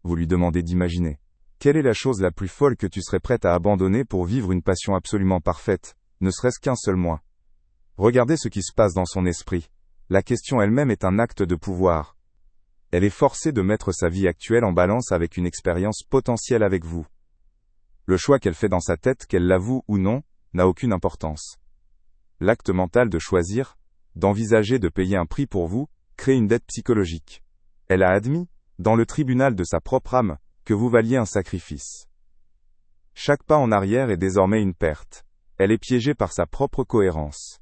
S1: Vous lui demandez d'imaginer. Quelle est la chose la plus folle que tu serais prête à abandonner pour vivre une passion absolument parfaite, ne serait-ce qu'un seul mois? Regardez ce qui se passe dans son esprit. La question elle-même est un acte de pouvoir. Elle est forcée de mettre sa vie actuelle en balance avec une expérience potentielle avec vous. Le choix qu'elle fait dans sa tête, qu'elle l'avoue ou non, n'a aucune importance. L'acte mental de choisir, d'envisager de payer un prix pour vous, crée une dette psychologique. Elle a admis, dans le tribunal de sa propre âme, que vous valiez un sacrifice. Chaque pas en arrière est désormais une perte. Elle est piégée par sa propre cohérence.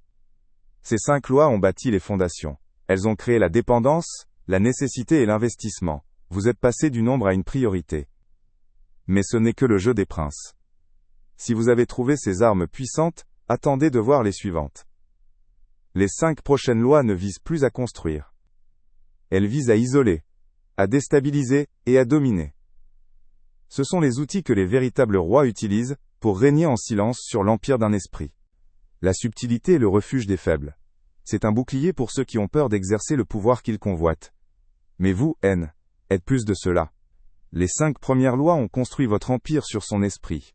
S1: Ces 5 lois ont bâti les fondations. Elles ont créé la dépendance, la nécessité et l'investissement. Vous êtes passé du nombre à une priorité. Mais ce n'est que le jeu des princes. Si vous avez trouvé ces armes puissantes, attendez de voir les suivantes. Les 5 prochaines lois ne visent plus à construire. Elles visent à isoler, à déstabiliser et à dominer. Ce sont les outils que les véritables rois utilisent pour régner en silence sur l'empire d'un esprit. La subtilité est le refuge des faibles. C'est un bouclier pour ceux qui ont peur d'exercer le pouvoir qu'ils convoitent. Mais vous, êtes plus de cela. Les 5 premières lois ont construit votre empire sur son esprit.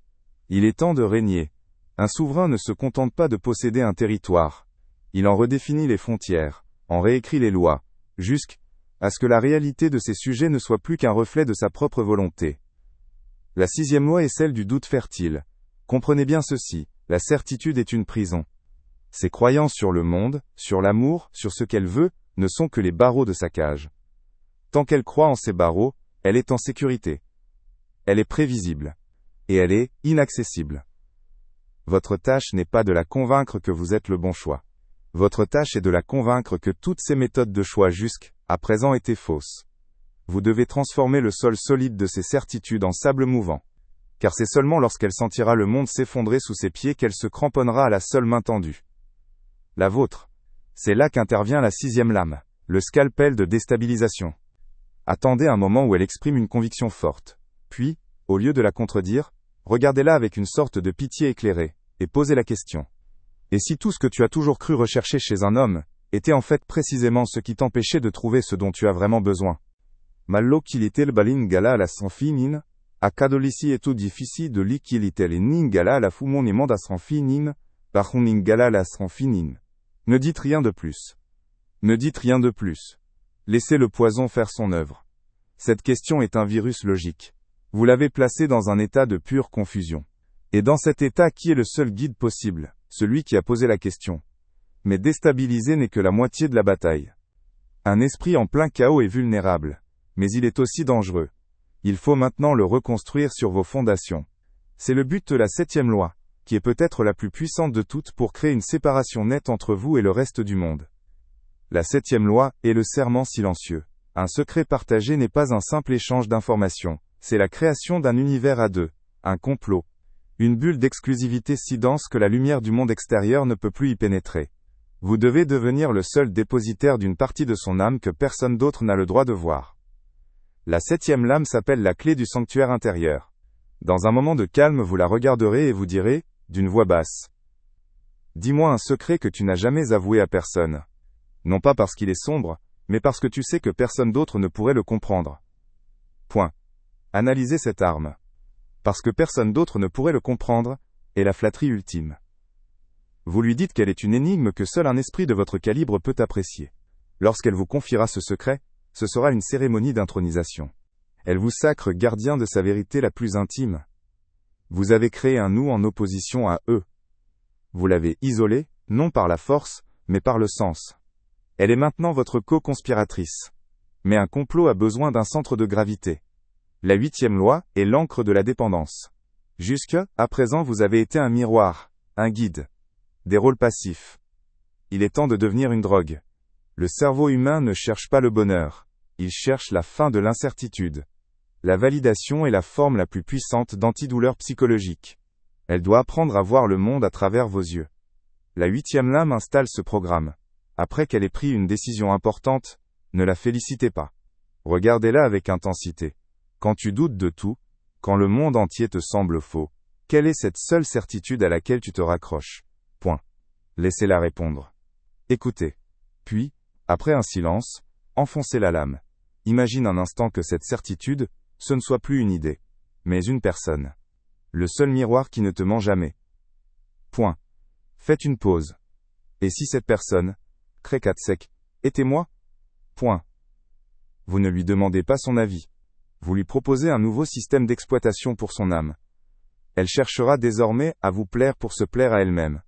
S1: Il est temps de régner. Un souverain ne se contente pas de posséder un territoire. Il en redéfinit les frontières, en réécrit les lois, jusqu'à ce que la réalité de ses sujets ne soit plus qu'un reflet de sa propre volonté. La 6e loi est celle du doute fertile. Comprenez bien ceci, la certitude est une prison. Ses croyances sur le monde, sur l'amour, sur ce qu'elle veut, ne sont que les barreaux de sa cage. Tant qu'elle croit en ces barreaux, elle est en sécurité. Elle est prévisible. Et elle est inaccessible. Votre tâche n'est pas de la convaincre que vous êtes le bon choix. Votre tâche est de la convaincre que toutes ces méthodes de choix jusqu'à présent étaient fausses. Vous devez transformer le sol solide de ses certitudes en sable mouvant. Car c'est seulement lorsqu'elle sentira le monde s'effondrer sous ses pieds qu'elle se cramponnera à la seule main tendue. La vôtre. C'est là qu'intervient la 6e lame, le scalpel de déstabilisation. Attendez un moment où elle exprime une conviction forte. Puis, au lieu de la contredire, regardez-la avec une sorte de pitié éclairée, et posez la question. Et si tout ce que tu as toujours cru rechercher chez un homme, était en fait précisément ce qui t'empêchait de trouver ce dont tu as vraiment besoin? Mallo kilitel balin gala la sanfinin, a cadolici et tout difficile de liquilitel nin gala la fumon et manda sanfinin, Parhuningala lasran finin. Ne dites rien de plus. Ne dites rien de plus. Laissez le poison faire son œuvre. Cette question est un virus logique. Vous l'avez placé dans un état de pure confusion. Et dans cet état, qui est le seul guide possible? Celui qui a posé la question. Mais déstabiliser n'est que la moitié de la bataille. Un esprit en plein chaos est vulnérable. Mais il est aussi dangereux. Il faut maintenant le reconstruire sur vos fondations. C'est le but de la 7e loi, qui est peut-être la plus puissante de toutes pour créer une séparation nette entre vous et le reste du monde. La 7e loi est le serment silencieux. Un secret partagé n'est pas un simple échange d'informations, c'est la création d'un univers à deux, un complot. Une bulle d'exclusivité si dense que la lumière du monde extérieur ne peut plus y pénétrer. Vous devez devenir le seul dépositaire d'une partie de son âme que personne d'autre n'a le droit de voir. La 7e lame s'appelle la clé du sanctuaire intérieur. Dans un moment de calme, vous la regarderez et vous direz, d'une voix basse. Dis-moi un secret que tu n'as jamais avoué à personne. Non pas parce qu'il est sombre, mais parce que tu sais que personne d'autre ne pourrait le comprendre. Point. Analysez cette arme. Parce que personne d'autre ne pourrait le comprendre, est la flatterie ultime. Vous lui dites qu'elle est une énigme que seul un esprit de votre calibre peut apprécier. Lorsqu'elle vous confiera ce secret, ce sera une cérémonie d'intronisation. Elle vous sacre gardien de sa vérité la plus intime. Vous avez créé un nous en opposition à eux. Vous l'avez isolé, non par la force, mais par le sens. Elle est maintenant votre co-conspiratrice. Mais un complot a besoin d'un centre de gravité. La 8e loi est l'encre de la dépendance. Jusqu'à présent vous avez été un miroir, un guide. Des rôles passifs. Il est temps de devenir une drogue. Le cerveau humain ne cherche pas le bonheur. Il cherche la fin de l'incertitude. La validation est la forme la plus puissante d'antidouleur psychologique. Elle doit apprendre à voir le monde à travers vos yeux. La 8e lame installe ce programme. Après qu'elle ait pris une décision importante, ne la félicitez pas. Regardez-la avec intensité. Quand tu doutes de tout, quand le monde entier te semble faux, quelle est cette seule certitude à laquelle tu te raccroches? Point. Laissez-la répondre. Écoutez. Puis, après un silence, enfoncez la lame. Imagine un instant que cette certitude, ce ne soit plus une idée, mais une personne. Le seul miroir qui ne te ment jamais. Point. Faites une pause. Et si cette personne, Krekatsek, était moi? Point. Vous ne lui demandez pas son avis. Vous lui proposez un nouveau système d'exploitation pour son âme. Elle cherchera désormais à vous plaire pour se plaire à elle-même.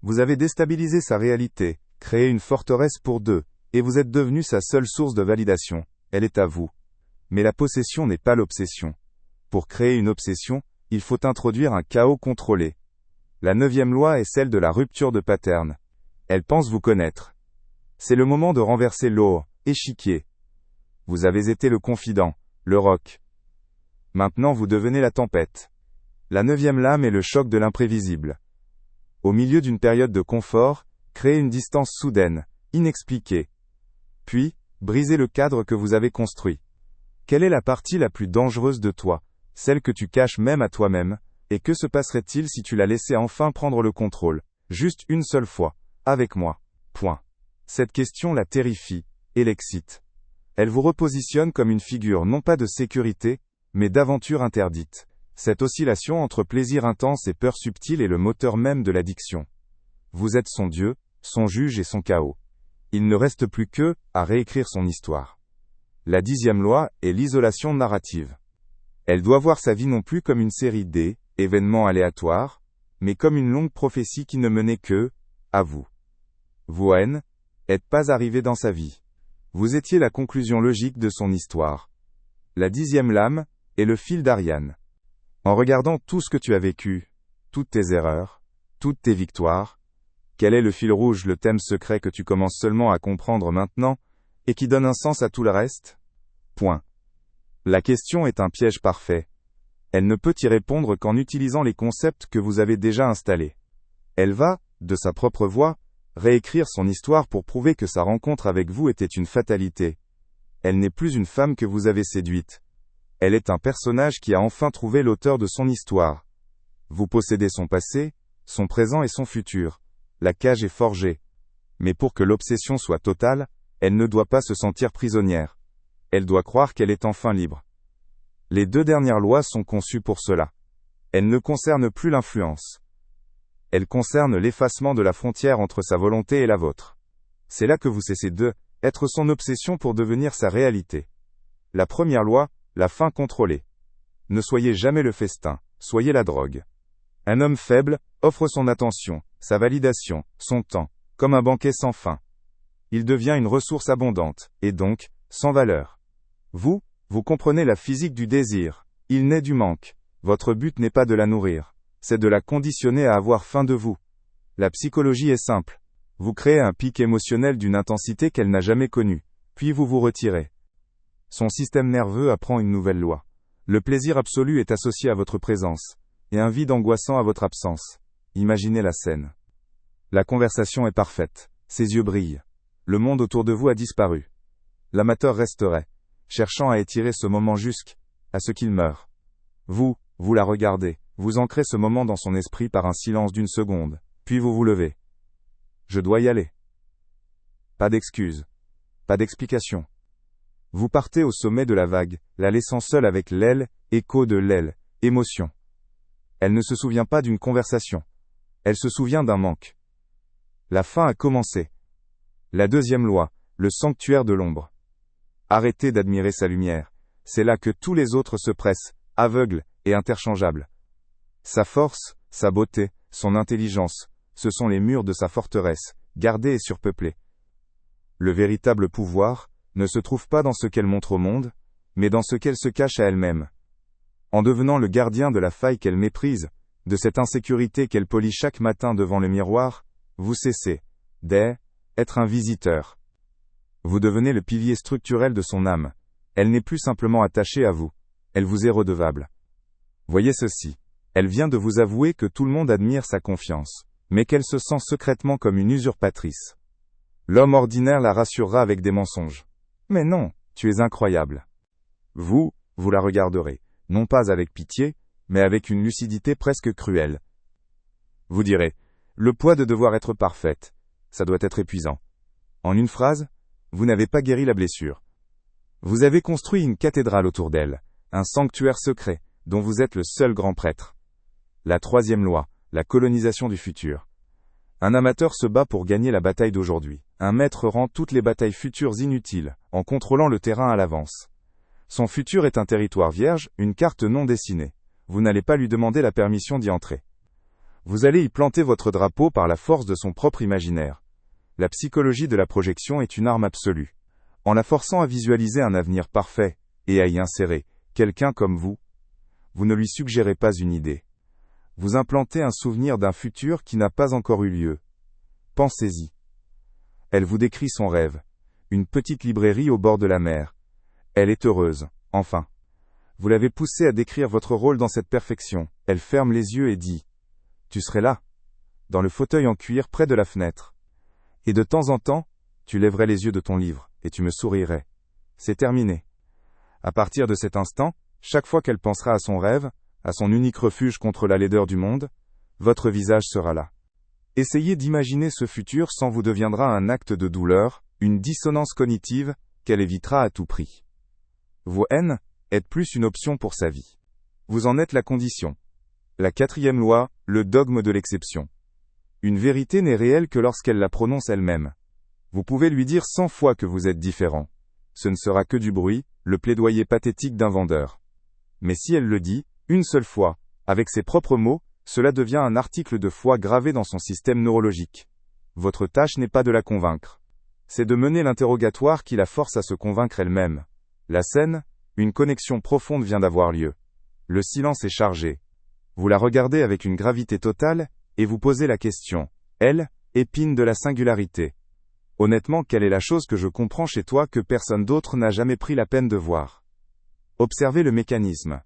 S1: Vous avez déstabilisé sa réalité, créé une forteresse pour deux, et vous êtes devenu sa seule source de validation. Elle est à vous. Mais la possession n'est pas l'obsession. Pour créer une obsession, il faut introduire un chaos contrôlé. La 9e loi est celle de la rupture de pattern. Elle pense vous connaître. C'est le moment de renverser l'échiquier. Vous avez été le confident, le roc. Maintenant vous devenez la tempête. La 9e lame est le choc de l'imprévisible. Au milieu d'une période de confort, créez une distance soudaine, inexpliquée. Puis, brisez le cadre que vous avez construit. Quelle est la partie la plus dangereuse de toi, celle que tu caches même à toi-même, et que se passerait-il si tu la laissais enfin prendre le contrôle, juste une seule fois, avec moi? Point. Cette question la terrifie, et l'excite. Elle vous repositionne comme une figure non pas de sécurité, mais d'aventure interdite. Cette oscillation entre plaisir intense et peur subtile est le moteur même de l'addiction. Vous êtes son Dieu, son juge et son chaos. Il ne reste plus que, à réécrire son histoire. La 10e loi est l'isolation narrative. Elle doit voir sa vie non plus comme une série d'événements aléatoires, mais comme une longue prophétie qui ne menait que, à vous. Vous, n'êtes pas arrivé dans sa vie. Vous étiez la conclusion logique de son histoire. La 10e lame est le fil d'Ariane. En regardant tout ce que tu as vécu, toutes tes erreurs, toutes tes victoires, quel est le fil rouge, le thème secret que tu commences seulement à comprendre maintenant, et qui donne un sens à tout le reste? Point. La question est un piège parfait. Elle ne peut y répondre qu'en utilisant les concepts que vous avez déjà installés. Elle va, de sa propre voix, réécrire son histoire pour prouver que sa rencontre avec vous était une fatalité. Elle n'est plus une femme que vous avez séduite. Elle est un personnage qui a enfin trouvé l'auteur de son histoire. Vous possédez son passé, son présent et son futur. La cage est forgée. Mais pour que l'obsession soit totale, elle ne doit pas se sentir prisonnière. Elle doit croire qu'elle est enfin libre. Les 2 dernières lois sont conçues pour cela. Elles ne concernent plus l'influence. Elle concerne l'effacement de la frontière entre sa volonté et la vôtre. C'est là que vous cessez de être son obsession pour devenir sa réalité. La première loi, la faim contrôlée. Ne soyez jamais le festin, soyez la drogue. Un homme faible offre son attention, sa validation, son temps, comme un banquet sans fin. Il devient une ressource abondante, et donc, sans valeur. Vous comprenez la physique du désir. Il naît du manque. Votre but n'est pas de la nourrir. C'est de la conditionner à avoir faim de vous. La psychologie est simple. Vous créez un pic émotionnel d'une intensité qu'elle n'a jamais connue, puis vous vous retirez. Son système nerveux apprend une nouvelle loi. Le plaisir absolu est associé à votre présence, et un vide angoissant à votre absence. Imaginez la scène. La conversation est parfaite. Ses yeux brillent. Le monde autour de vous a disparu. L'amateur resterait, cherchant à étirer ce moment jusqu'à ce qu'il meure. Vous la regardez, vous ancrez ce moment dans son esprit par un silence d'une seconde, puis vous vous levez. Je dois y aller. Pas d'excuses. Pas d'explication. Vous partez au sommet de la vague, la laissant seule avec l'aile, écho de l'aile, émotion. Elle ne se souvient pas d'une conversation. Elle se souvient d'un manque. La fin a commencé. La deuxième loi, le sanctuaire de l'ombre. Arrêtez d'admirer sa lumière. C'est là que tous les autres se pressent, aveugles et interchangeables. Sa force, sa beauté, son intelligence, ce sont les murs de sa forteresse, gardés et surpeuplés. Le véritable pouvoir ne se trouve pas dans ce qu'elle montre au monde, mais dans ce qu'elle se cache à elle-même. En devenant le gardien de la faille qu'elle méprise, de cette insécurité qu'elle polit chaque matin devant le miroir, vous cessez d'être un visiteur. Vous devenez le pilier structurel de son âme. Elle n'est plus simplement attachée à vous, elle vous est redevable. Voyez ceci. Elle vient de vous avouer que tout le monde admire sa confiance, mais qu'elle se sent secrètement comme une usurpatrice. L'homme ordinaire la rassurera avec des mensonges. Mais non, tu es incroyable. Vous la regarderez, non pas avec pitié, mais avec une lucidité presque cruelle. Vous direz, le poids de devoir être parfaite, ça doit être épuisant. En une phrase, vous n'avez pas guéri la blessure. Vous avez construit une cathédrale autour d'elle, un sanctuaire secret, dont vous êtes le seul grand prêtre. La troisième loi, la colonisation du futur. Un amateur se bat pour gagner la bataille d'aujourd'hui. Un maître rend toutes les batailles futures inutiles, en contrôlant le terrain à l'avance. Son futur est un territoire vierge, une carte non dessinée. Vous n'allez pas lui demander la permission d'y entrer. Vous allez y planter votre drapeau par la force de son propre imaginaire. La psychologie de la projection est une arme absolue. En la forçant à visualiser un avenir parfait, et à y insérer quelqu'un comme vous ne lui suggérez pas une idée. Vous implantez un souvenir d'un futur qui n'a pas encore eu lieu. Pensez-y. Elle vous décrit son rêve. Une petite librairie au bord de la mer. Elle est heureuse, enfin. Vous l'avez poussée à décrire votre rôle dans cette perfection. Elle ferme les yeux et dit « Tu serais là, dans le fauteuil en cuir près de la fenêtre. Et de temps en temps, tu lèverais les yeux de ton livre, et tu me sourirais. C'est terminé. » À partir de cet instant, chaque fois qu'elle pensera à son rêve, à son unique refuge contre la laideur du monde, votre visage sera là. Essayez d'imaginer ce futur sans vous deviendra un acte de douleur, une dissonance cognitive, qu'elle évitera à tout prix. Vos haines êtes plus une option pour sa vie. Vous en êtes la condition. La quatrième loi, le dogme de l'exception. Une vérité n'est réelle que lorsqu'elle la prononce elle-même. Vous pouvez lui dire 100 fois que vous êtes différent. Ce ne sera que du bruit, le plaidoyer pathétique d'un vendeur. Mais si elle le dit, une seule fois, avec ses propres mots, cela devient un article de foi gravé dans son système neurologique. Votre tâche n'est pas de la convaincre. C'est de mener l'interrogatoire qui la force à se convaincre elle-même. La scène, une connexion profonde vient d'avoir lieu. Le silence est chargé. Vous la regardez avec une gravité totale, et vous posez la question. Elle, épine de la singularité. Honnêtement, quelle est la chose que je comprends chez toi que personne d'autre n'a jamais pris la peine de voir? Observez le mécanisme.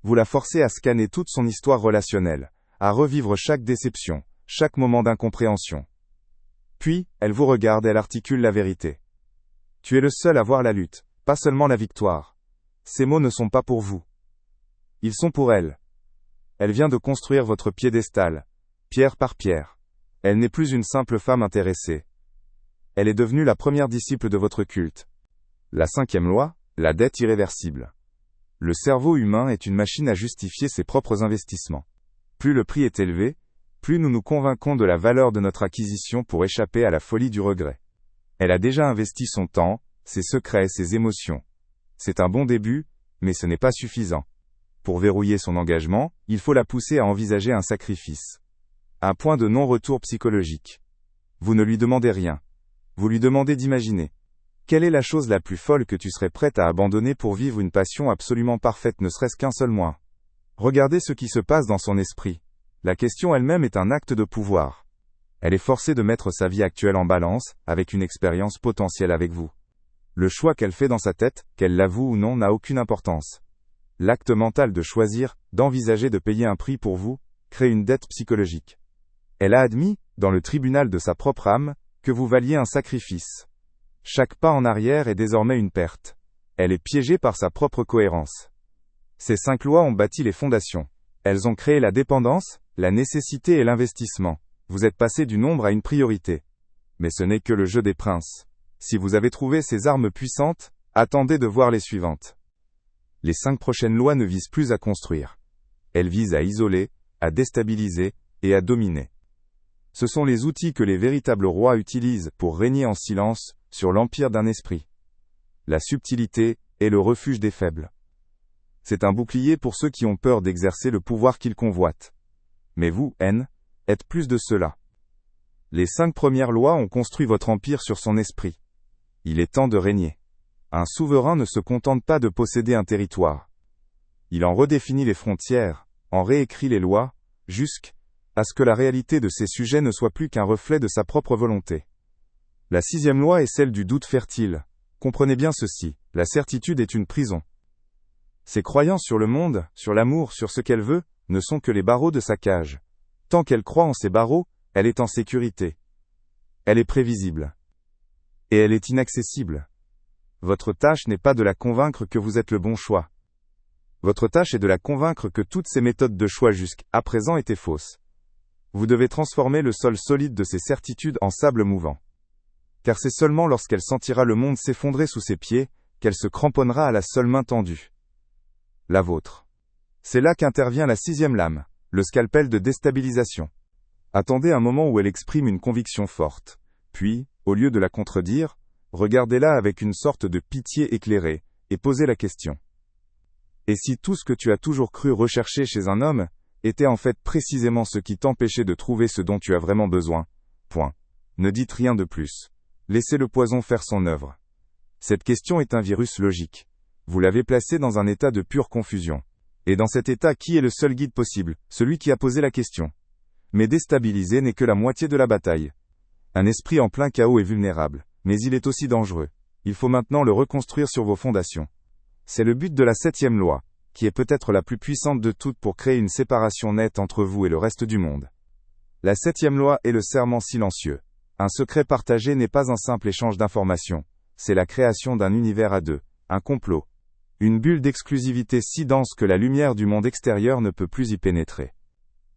S1: Vous la forcez à scanner toute son histoire relationnelle, à revivre chaque déception, chaque moment d'incompréhension. Puis, elle vous regarde et elle articule la vérité. Tu es le seul à voir la lutte, pas seulement la victoire. Ces mots ne sont pas pour vous. Ils sont pour elle. Elle vient de construire votre piédestal, pierre par pierre. Elle n'est plus une simple femme intéressée. Elle est devenue la première disciple de votre culte. La cinquième loi, la dette irréversible. Le cerveau humain est une machine à justifier ses propres investissements. Plus le prix est élevé, Plus nous nous convainquons de la valeur de notre acquisition pour échapper à la folie du regret. Elle a déjà investi son temps, ses secrets, ses émotions. C'est un bon début, mais ce n'est pas suffisant. Pour verrouiller son engagement, il faut la pousser à envisager un sacrifice. Un point de non-retour psychologique. Vous ne lui demandez rien. Vous lui demandez d'imaginer. Quelle est la chose la plus folle que tu serais prête à abandonner pour vivre une passion absolument parfaite, ne serait-ce qu'un seul mois? Regardez ce qui se passe dans son esprit. La question elle-même est un acte de pouvoir. Elle est forcée de mettre sa vie actuelle en balance, avec une expérience potentielle avec vous. Le choix qu'elle fait dans sa tête, qu'elle l'avoue ou non, n'a aucune importance. L'acte mental de choisir, d'envisager de payer un prix pour vous, crée une dette psychologique. Elle a admis, dans le tribunal de sa propre âme, que vous valiez un sacrifice. Chaque pas en arrière est désormais une perte. Elle est piégée par sa propre cohérence. Ces 5 lois ont bâti les fondations. Elles ont créé la dépendance, la nécessité et l'investissement. Vous êtes passé du nombre à une priorité. Mais ce n'est que le jeu des princes. Si vous avez trouvé ces armes puissantes, attendez de voir les suivantes. Les 5 prochaines lois ne visent plus à construire. Elles visent à isoler, à déstabiliser et à dominer. Ce sont les outils que les véritables rois utilisent pour régner en silence sur l'empire d'un esprit. La subtilité est le refuge des faibles. C'est un bouclier pour ceux qui ont peur d'exercer le pouvoir qu'ils convoitent. Mais vous, N, êtes plus de cela. Les 5 premières lois ont construit votre empire sur son esprit. Il est temps de régner. Un souverain ne se contente pas de posséder un territoire. Il en redéfinit les frontières, en réécrit les lois, jusqu'à ce que la réalité de ses sujets ne soit plus qu'un reflet de sa propre volonté. La 6e loi est celle du doute fertile. Comprenez bien ceci, la certitude est une prison. Ses croyances sur le monde, sur l'amour, sur ce qu'elle veut, ne sont que les barreaux de sa cage. Tant qu'elle croit en ces barreaux, elle est en sécurité. Elle est prévisible. Et elle est inaccessible. Votre tâche n'est pas de la convaincre que vous êtes le bon choix. Votre tâche est de la convaincre que toutes ces méthodes de choix jusqu'à présent étaient fausses. Vous devez transformer le sol solide de ces certitudes en sable mouvant. Car c'est seulement lorsqu'elle sentira le monde s'effondrer sous ses pieds, qu'elle se cramponnera à la seule main tendue. La vôtre. C'est là qu'intervient la 6e lame, le scalpel de déstabilisation. Attendez un moment où elle exprime une conviction forte. Puis, au lieu de la contredire, regardez-la avec une sorte de pitié éclairée, et posez la question. Et si tout ce que tu as toujours cru rechercher chez un homme, était en fait précisément ce qui t'empêchait de trouver ce dont tu as vraiment besoin? Point. Ne dites rien de plus. Laissez le poison faire son œuvre. Cette question est un virus logique. Vous l'avez placé dans un état de pure confusion. Et dans cet état, qui est le seul guide possible? Celui qui a posé la question. Mais déstabiliser n'est que la moitié de la bataille. Un esprit en plein chaos est vulnérable, mais il est aussi dangereux. Il faut maintenant le reconstruire sur vos fondations. C'est le but de la 7e loi, qui est peut-être la plus puissante de toutes pour créer une séparation nette entre vous et le reste du monde. La 7e loi est le serment silencieux. Un secret partagé n'est pas un simple échange d'informations, c'est la création d'un univers à deux, un complot. Une bulle d'exclusivité si dense que la lumière du monde extérieur ne peut plus y pénétrer.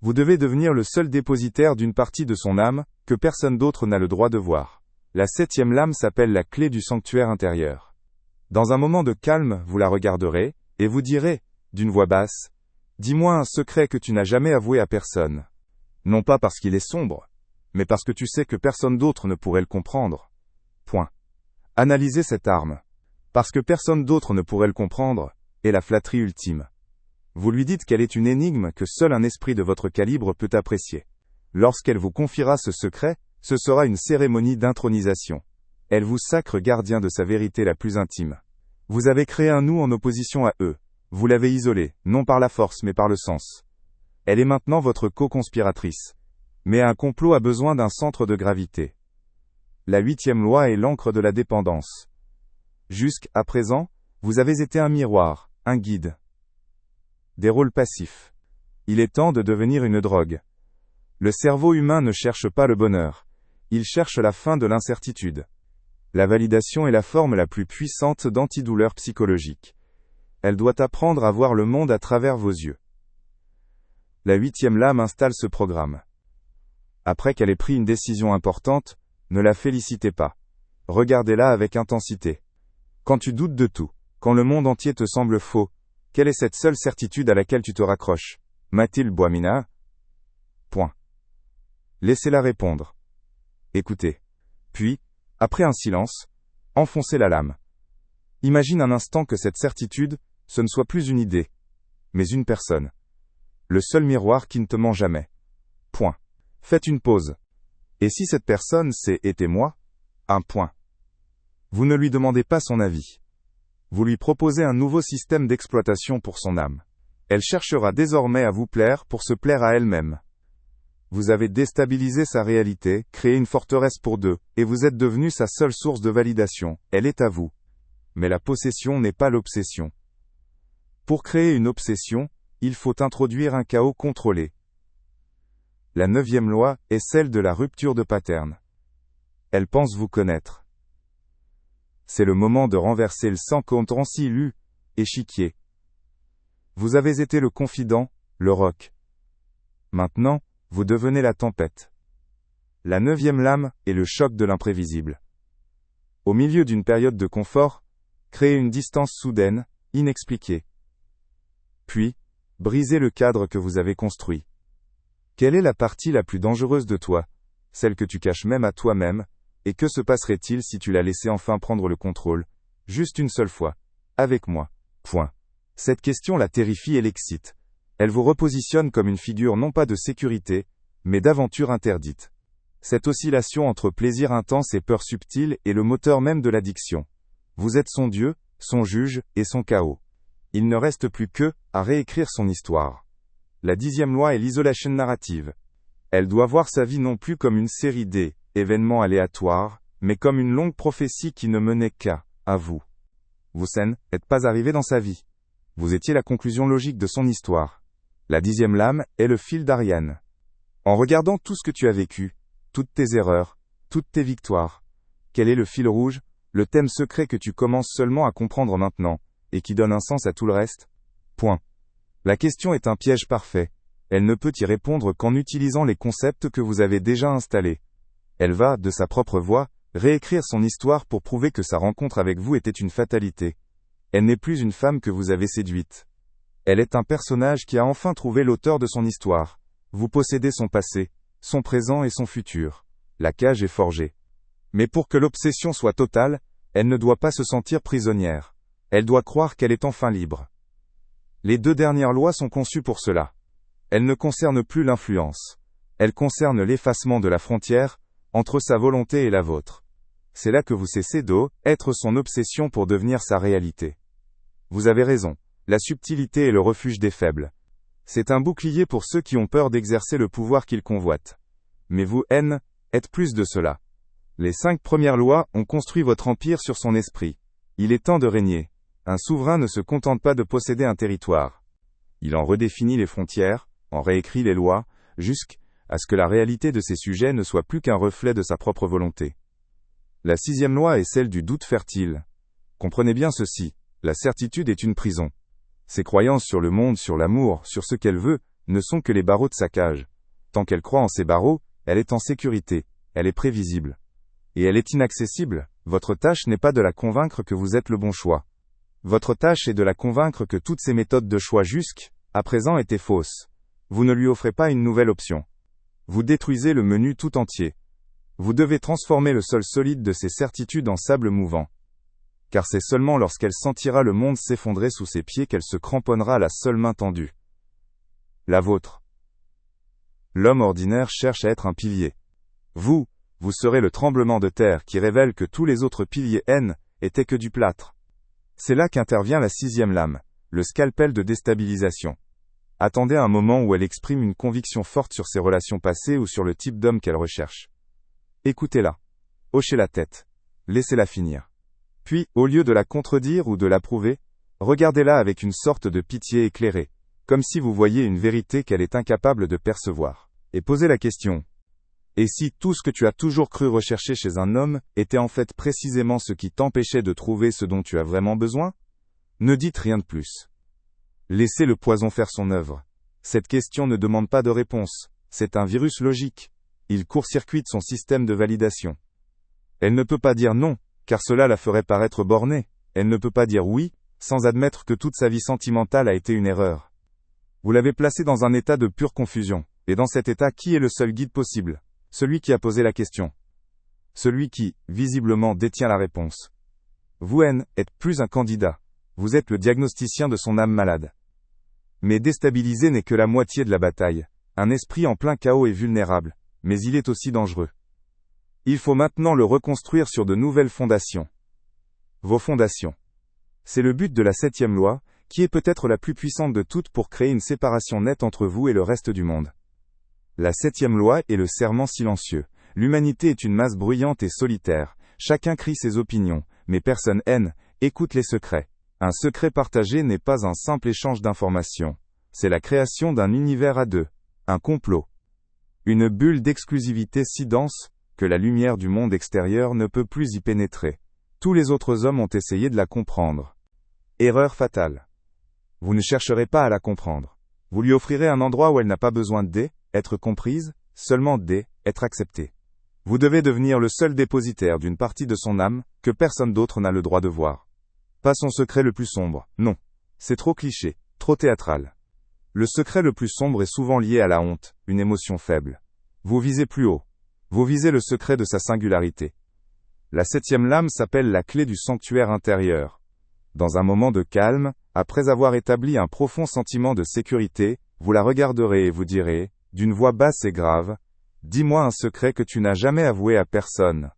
S1: Vous devez devenir le seul dépositaire d'une partie de son âme, que personne d'autre n'a le droit de voir. La 7e lame s'appelle la clé du sanctuaire intérieur. Dans un moment de calme, vous la regarderez, et vous direz, d'une voix basse, « Dis-moi un secret que tu n'as jamais avoué à personne. » Non pas parce qu'il est sombre, mais parce que tu sais que personne d'autre ne pourrait le comprendre. Point. Analysez cette arme. Parce que personne d'autre ne pourrait le comprendre, est la flatterie ultime. Vous lui dites qu'elle est une énigme que seul un esprit de votre calibre peut apprécier. Lorsqu'elle vous confiera ce secret, ce sera une cérémonie d'intronisation. Elle vous sacre gardien de sa vérité la plus intime. Vous avez créé un nous en opposition à eux. Vous l'avez isolée, non par la force mais par le sens. Elle est maintenant votre co-conspiratrice. Mais un complot a besoin d'un centre de gravité. La 8e loi est l'encre de la dépendance. Jusqu'à présent, vous avez été un miroir, un guide. Des rôles passifs. Il est temps de devenir une drogue. Le cerveau humain ne cherche pas le bonheur. Il cherche la fin de l'incertitude. La validation est la forme la plus puissante d'antidouleur psychologique. Elle doit apprendre à voir le monde à travers vos yeux. La 8e lame installe ce programme. Après qu'elle ait pris une décision importante, ne la félicitez pas. Regardez-la avec intensité. Quand tu doutes de tout, quand le monde entier te semble faux, quelle est cette seule certitude à laquelle tu te raccroches? Mathilde Boimina. Point. Laissez-la répondre. Écoutez. Puis, après un silence, enfoncez la lame. Imagine un instant que cette certitude, ce ne soit plus une idée, mais une personne. Le seul miroir qui ne te ment jamais. Point. Faites une pause. Et si cette personne, était moi? Un point. Vous ne lui demandez pas son avis. Vous lui proposez un nouveau système d'exploitation pour son âme. Elle cherchera désormais à vous plaire pour se plaire à elle-même. Vous avez déstabilisé sa réalité, créé une forteresse pour deux, et vous êtes devenu sa seule source de validation. Elle est à vous. Mais la possession n'est pas l'obsession. Pour créer une obsession, il faut introduire un chaos contrôlé. La 9e loi est celle de la rupture de pattern. Elle pense vous connaître. C'est le moment de renverser le sans contresensi échiquier. Vous avez été le confident, le roc. Maintenant, vous devenez la tempête. La 9e lame est le choc de l'imprévisible. Au milieu d'une période de confort, créez une distance soudaine, inexpliquée. Puis, brisez le cadre que vous avez construit. Quelle est la partie la plus dangereuse de toi, celle que tu caches même à toi-même, et que se passerait-il si tu la laissais enfin prendre le contrôle, juste une seule fois, avec moi? Point. Cette question la terrifie et l'excite. Elle vous repositionne comme une figure non pas de sécurité, mais d'aventure interdite. Cette oscillation entre plaisir intense et peur subtile est le moteur même de l'addiction. Vous êtes son Dieu, son juge, et son chaos. Il ne reste plus que, à réécrire son histoire. La 10e loi est l'isolation narrative. Elle doit voir sa vie non plus comme une série d'événements aléatoires, mais comme une longue prophétie qui ne menait à vous. Vous n'êtes pas arrivé dans sa vie. Vous étiez la conclusion logique de son histoire. La 10e lame est le fil d'Ariane. En regardant tout ce que tu as vécu, toutes tes erreurs, toutes tes victoires, quel est le fil rouge, le thème secret que tu commences seulement à comprendre maintenant, et qui donne un sens à tout le reste? Point. La question est un piège parfait. Elle ne peut y répondre qu'en utilisant les concepts que vous avez déjà installés. Elle va, de sa propre voix, réécrire son histoire pour prouver que sa rencontre avec vous était une fatalité. Elle n'est plus une femme que vous avez séduite. Elle est un personnage qui a enfin trouvé l'auteur de son histoire. Vous possédez son passé, son présent et son futur. La cage est forgée. Mais pour que l'obsession soit totale, elle ne doit pas se sentir prisonnière. Elle doit croire qu'elle est enfin libre. Les 2 dernières lois sont conçues pour cela. Elles ne concernent plus l'influence. Elles concernent l'effacement de la frontière entre sa volonté et la vôtre. C'est là que vous cessez d'être son obsession pour devenir sa réalité. Vous avez raison. La subtilité est le refuge des faibles. C'est un bouclier pour ceux qui ont peur d'exercer le pouvoir qu'ils convoitent. Mais vous, êtes plus de cela. Les 5 premières lois ont construit votre empire sur son esprit. Il est temps de régner. Un souverain ne se contente pas de posséder un territoire. Il en redéfinit les frontières, en réécrit les lois, jusqu'à ce que la réalité de ses sujets ne soit plus qu'un reflet de sa propre volonté. La 6e loi est celle du doute fertile. Comprenez bien ceci, la certitude est une prison. Ses croyances sur le monde, sur l'amour, sur ce qu'elle veut, ne sont que les barreaux de sa cage. Tant qu'elle croit en ces barreaux, elle est en sécurité, elle est prévisible. Et elle est inaccessible. Votre tâche n'est pas de la convaincre que vous êtes le bon choix. Votre tâche est de la convaincre que toutes ces méthodes de choix jusqu'à présent étaient fausses. Vous ne lui offrez pas une nouvelle option. Vous détruisez le menu tout entier. Vous devez transformer le sol solide de ses certitudes en sable mouvant. Car c'est seulement lorsqu'elle sentira le monde s'effondrer sous ses pieds qu'elle se cramponnera à la seule main tendue. La vôtre. L'homme ordinaire cherche à être un pilier. Vous serez le tremblement de terre qui révèle que tous les autres piliers étaient que du plâtre. C'est là qu'intervient la 6e lame, le scalpel de déstabilisation. Attendez un moment où elle exprime une conviction forte sur ses relations passées ou sur le type d'homme qu'elle recherche. Écoutez-la. Hochez la tête. Laissez-la finir. Puis, au lieu de la contredire ou de l'approuver, regardez-la avec une sorte de pitié éclairée, comme si vous voyiez une vérité qu'elle est incapable de percevoir. Et posez la question. Et si tout ce que tu as toujours cru rechercher chez un homme était en fait précisément ce qui t'empêchait de trouver ce dont tu as vraiment besoin? Ne dites rien de plus. Laissez le poison faire son œuvre. Cette question ne demande pas de réponse. C'est un virus logique. Il court-circuite son système de validation. Elle ne peut pas dire non, car cela la ferait paraître bornée. Elle ne peut pas dire oui, sans admettre que toute sa vie sentimentale a été une erreur. Vous l'avez placée dans un état de pure confusion. Et dans cet état, qui est le seul guide possible? celui qui a posé la question. Celui qui, visiblement, détient la réponse. Vous, N, êtes plus un candidat. Vous êtes le diagnosticien de son âme malade. Mais déstabiliser n'est que la moitié de la bataille. Un esprit en plein chaos est vulnérable, mais il est aussi dangereux. Il faut maintenant le reconstruire sur de nouvelles fondations. Vos fondations. C'est le but de la 7e loi, qui est peut-être la plus puissante de toutes pour créer une séparation nette entre vous et le reste du monde. La 7e loi est le serment silencieux. L'humanité est une masse bruyante et solitaire. Chacun crie ses opinions, mais personne écoute les secrets. Un secret partagé n'est pas un simple échange d'informations. C'est la création d'un univers à deux. Un complot. Une bulle d'exclusivité si dense, que la lumière du monde extérieur ne peut plus y pénétrer. Tous les autres hommes ont essayé de la comprendre. Erreur fatale. Vous ne chercherez pas à la comprendre. Vous lui offrirez un endroit où elle n'a pas besoin d'être comprise, seulement d'être acceptée. Vous devez devenir le seul dépositaire d'une partie de son âme, que personne d'autre n'a le droit de voir. Pas son secret le plus sombre, non. C'est trop cliché, trop théâtral. Le secret le plus sombre est souvent lié à la honte, une émotion faible. Vous visez plus haut. Vous visez le secret de sa singularité. La 7e lame s'appelle la clé du sanctuaire intérieur. Dans un moment de calme, après avoir établi un profond sentiment de sécurité, vous la regarderez et vous direz, d'une voix basse et grave, « Dis-moi un secret que tu n'as jamais avoué à personne. »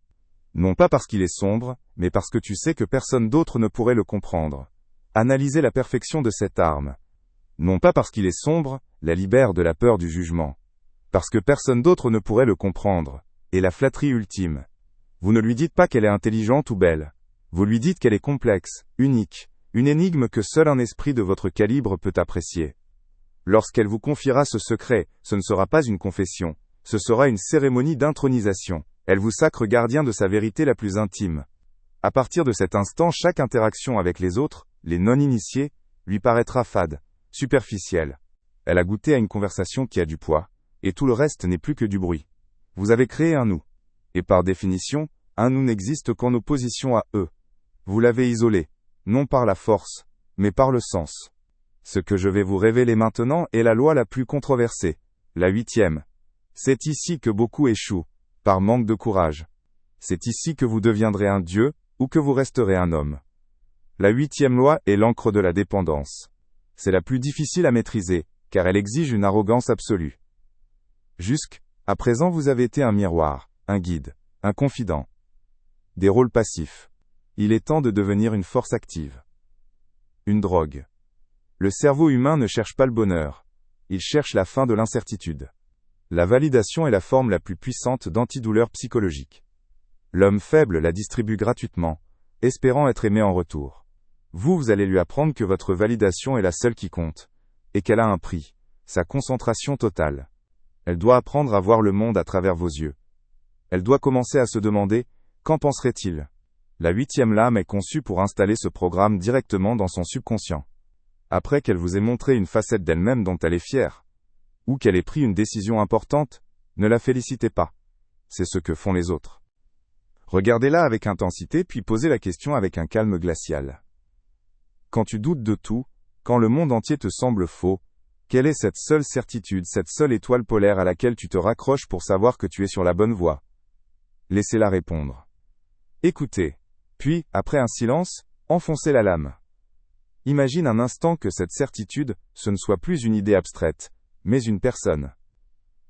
S1: Non pas parce qu'il est sombre, mais parce que tu sais que personne d'autre ne pourrait le comprendre. Analysez la perfection de cette arme. Non pas parce qu'il est sombre, la libère de la peur du jugement. Parce que personne d'autre ne pourrait le comprendre. Et la flatterie ultime. Vous ne lui dites pas qu'elle est intelligente ou belle. Vous lui dites qu'elle est complexe, unique, une énigme que seul un esprit de votre calibre peut apprécier. Lorsqu'elle vous confiera ce secret, ce ne sera pas une confession, ce sera une cérémonie d'intronisation. Elle vous sacre gardien de sa vérité la plus intime. À partir de cet instant, chaque interaction avec les autres, les non-initiés, lui paraîtra fade, superficielle. Elle a goûté à une conversation qui a du poids, et tout le reste n'est plus que du bruit. Vous avez créé un nous. Et par définition, un nous n'existe qu'en opposition à eux. Vous l'avez isolé, non par la force, mais par le sens. Ce que je vais vous révéler maintenant est la loi la plus controversée, la 8e. C'est ici que beaucoup échouent, par manque de courage. C'est ici que vous deviendrez un dieu, ou que vous resterez un homme. La 8e loi est l'encre de la dépendance. C'est la plus difficile à maîtriser, car elle exige une arrogance absolue. À présent vous avez été un miroir, un guide, un confident. Des rôles passifs. Il est temps de devenir une force active. Une drogue. Le cerveau humain ne cherche pas le bonheur. Il cherche la fin de l'incertitude. La validation est la forme la plus puissante d'antidouleur psychologique. L'homme faible la distribue gratuitement, espérant être aimé en retour. Vous allez lui apprendre que votre validation est la seule qui compte, et qu'elle a un prix, sa concentration totale. Elle doit apprendre à voir le monde à travers vos yeux. Elle doit commencer à se demander, qu'en penserait-il ? La 8e lame est conçue pour installer ce programme directement dans son subconscient. Après qu'elle vous ait montré une facette d'elle-même dont elle est fière, ou qu'elle ait pris une décision importante, ne la félicitez pas. C'est ce que font les autres. Regardez-la avec intensité puis posez la question avec un calme glacial. Quand tu doutes de tout, quand le monde entier te semble faux, quelle est cette seule certitude, cette seule étoile polaire à laquelle tu te raccroches pour savoir que tu es sur la bonne voie ? Laissez-la répondre. Écoutez. Puis, après un silence, enfoncez la lame. Imagine un instant que cette certitude, ce ne soit plus une idée abstraite, mais une personne.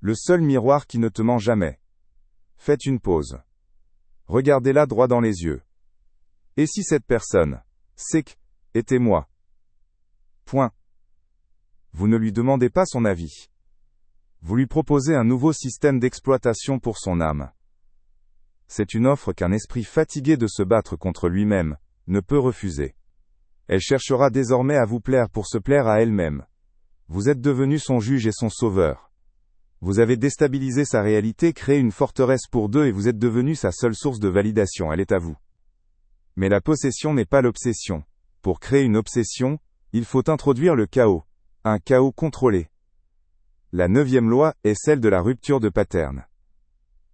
S1: Le seul miroir qui ne te ment jamais. Faites une pause. Regardez-la droit dans les yeux. Et si cette personne, était moi ? Point. Vous ne lui demandez pas son avis. Vous lui proposez un nouveau système d'exploitation pour son âme. C'est une offre qu'un esprit fatigué de se battre contre lui-même ne peut refuser. Elle cherchera désormais à vous plaire pour se plaire à elle-même. Vous êtes devenu son juge et son sauveur. Vous avez déstabilisé sa réalité, créé une forteresse pour deux et vous êtes devenu sa seule source de validation, elle est à vous. Mais la possession n'est pas l'obsession. Pour créer une obsession, il faut introduire le chaos. Un chaos contrôlé. La 9e loi est celle de la rupture de pattern.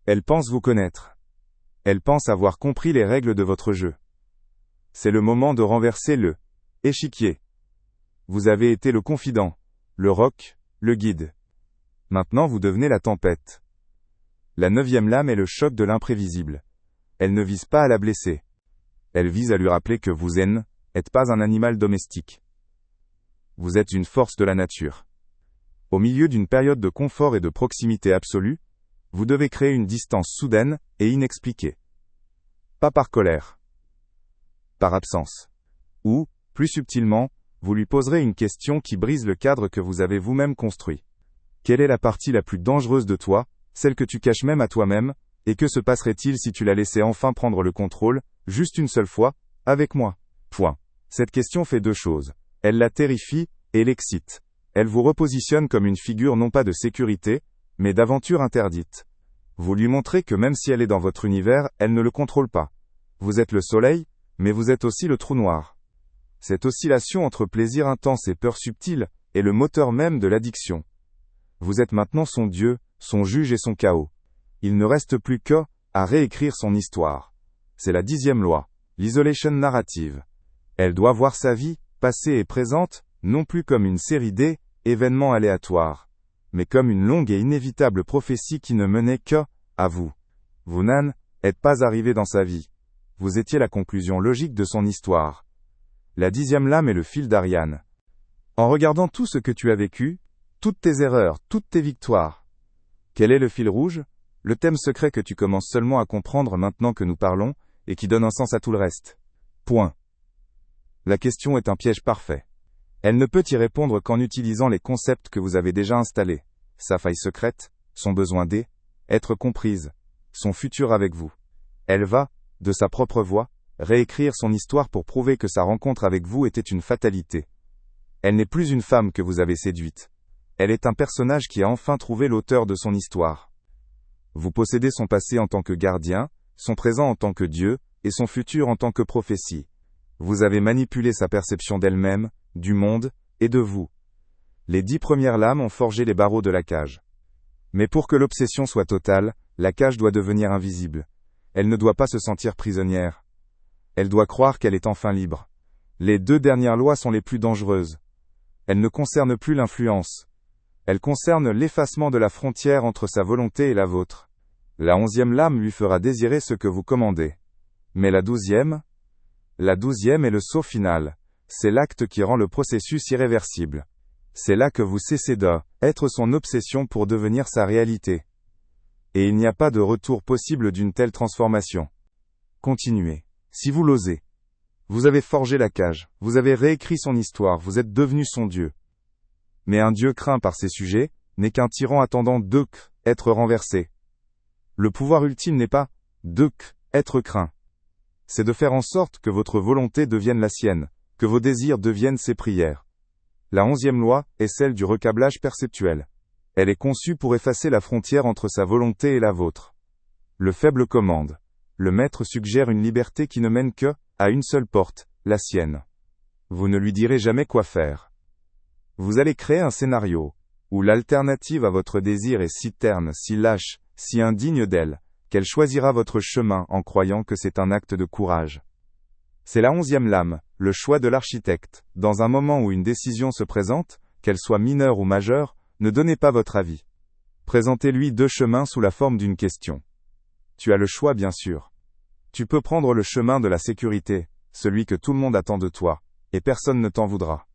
S1: Elle pense vous connaître. Elle pense avoir compris les règles de votre jeu. C'est le moment de renverser le échiquier. Vous avez été le confident, le roc, le guide. Maintenant vous devenez la tempête. La 9e lame est le choc de l'imprévisible. Elle ne vise pas à la blesser. Elle vise à lui rappeler que vous n'êtes pas un animal domestique. Vous êtes une force de la nature. Au milieu d'une période de confort et de proximité absolue, vous devez créer une distance soudaine et inexpliquée. Pas par colère. Par absence. Ou, plus subtilement, vous lui poserez une question qui brise le cadre que vous avez vous-même construit. Quelle est la partie la plus dangereuse de toi, celle que tu caches même à toi-même, et que se passerait-il si tu la laissais enfin prendre le contrôle, juste une seule fois, avec moi? Point. Cette question fait deux choses. Elle la terrifie, et l'excite. Elle vous repositionne comme une figure non pas de sécurité, mais d'aventure interdite. Vous lui montrez que même si elle est dans votre univers, elle ne le contrôle pas. Vous êtes le soleil, mais vous êtes aussi le trou noir. Cette oscillation entre plaisir intense et peur subtile est le moteur même de l'addiction. Vous êtes maintenant son Dieu, son juge et son chaos. Il ne reste plus qu'à réécrire son histoire. C'est la 10e loi, l'isolation narrative. Elle doit voir sa vie, passée et présente, non plus comme une série d'événements aléatoires, mais comme une longue et inévitable prophétie qui ne menait qu'à vous. Vous n'êtes pas arrivé dans sa vie. Vous étiez la conclusion logique de son histoire. La 10e lame est le fil d'Ariane. En regardant tout ce que tu as vécu, toutes tes erreurs, toutes tes victoires, quel est le fil rouge? Le thème secret que tu commences seulement à comprendre maintenant que nous parlons, et qui donne un sens à tout le reste. Point. La question est un piège parfait. Elle ne peut y répondre qu'en utilisant les concepts que vous avez déjà installés. Sa faille secrète, son besoin d'être comprise, son futur avec vous. Elle va, de sa propre voix, réécrire son histoire pour prouver que sa rencontre avec vous était une fatalité. Elle n'est plus une femme que vous avez séduite. Elle est un personnage qui a enfin trouvé l'auteur de son histoire. Vous possédez son passé en tant que gardien, son présent en tant que Dieu, et son futur en tant que prophétie. Vous avez manipulé sa perception d'elle-même, du monde, et de vous. Les 10 premières lames ont forgé les barreaux de la cage. Mais pour que l'obsession soit totale, la cage doit devenir invisible. Elle ne doit pas se sentir prisonnière. Elle doit croire qu'elle est enfin libre. Les 2 dernières lois sont les plus dangereuses. Elles ne concernent plus l'influence. Elles concernent l'effacement de la frontière entre sa volonté et la vôtre. La 11e lame lui fera désirer ce que vous commandez. Mais la 12e? La 12e est le saut final. C'est l'acte qui rend le processus irréversible. C'est là que vous cessez d'être son obsession pour devenir sa réalité. Et il n'y a pas de retour possible d'une telle transformation. Continuez. Si vous l'osez. Vous avez forgé la cage, vous avez réécrit son histoire, vous êtes devenu son Dieu. Mais un Dieu craint par ses sujets, n'est qu'un tyran attendant d'être renversé. Le pouvoir ultime n'est pas être craint. C'est de faire en sorte que votre volonté devienne la sienne, que vos désirs deviennent ses prières. La 11e loi est celle du recablage perceptuel. Elle est conçue pour effacer la frontière entre sa volonté et la vôtre. Le faible commande. Le maître suggère une liberté qui ne mène qu'à une seule porte, la sienne. Vous ne lui direz jamais quoi faire. Vous allez créer un scénario, où l'alternative à votre désir est si terne, si lâche, si indigne d'elle, qu'elle choisira votre chemin en croyant que c'est un acte de courage. C'est la 11e lame, le choix de l'architecte. Dans un moment où une décision se présente, qu'elle soit mineure ou majeure, ne donnez pas votre avis. Présentez-lui 2 chemins sous la forme d'une question. Tu as le choix bien sûr. Tu peux prendre le chemin de la sécurité, celui que tout le monde attend de toi, et personne ne t'en voudra.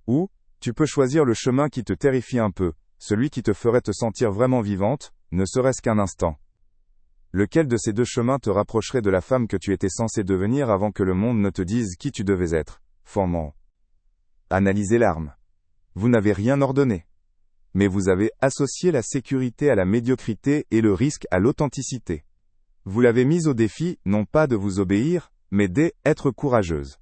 S1: Ou, tu peux choisir le chemin qui te terrifie un peu, celui qui te ferait te sentir vraiment vivante, ne serait-ce qu'un instant. Lequel de ces 2 chemins te rapprocherait de la femme que tu étais censée devenir avant que le monde ne te dise qui tu devais être? Formant. Analysez l'arme. Vous n'avez rien ordonné. Mais vous avez associé la sécurité à la médiocrité et le risque à l'authenticité. Vous l'avez mise au défi, non pas de vous obéir, mais d'être courageuse.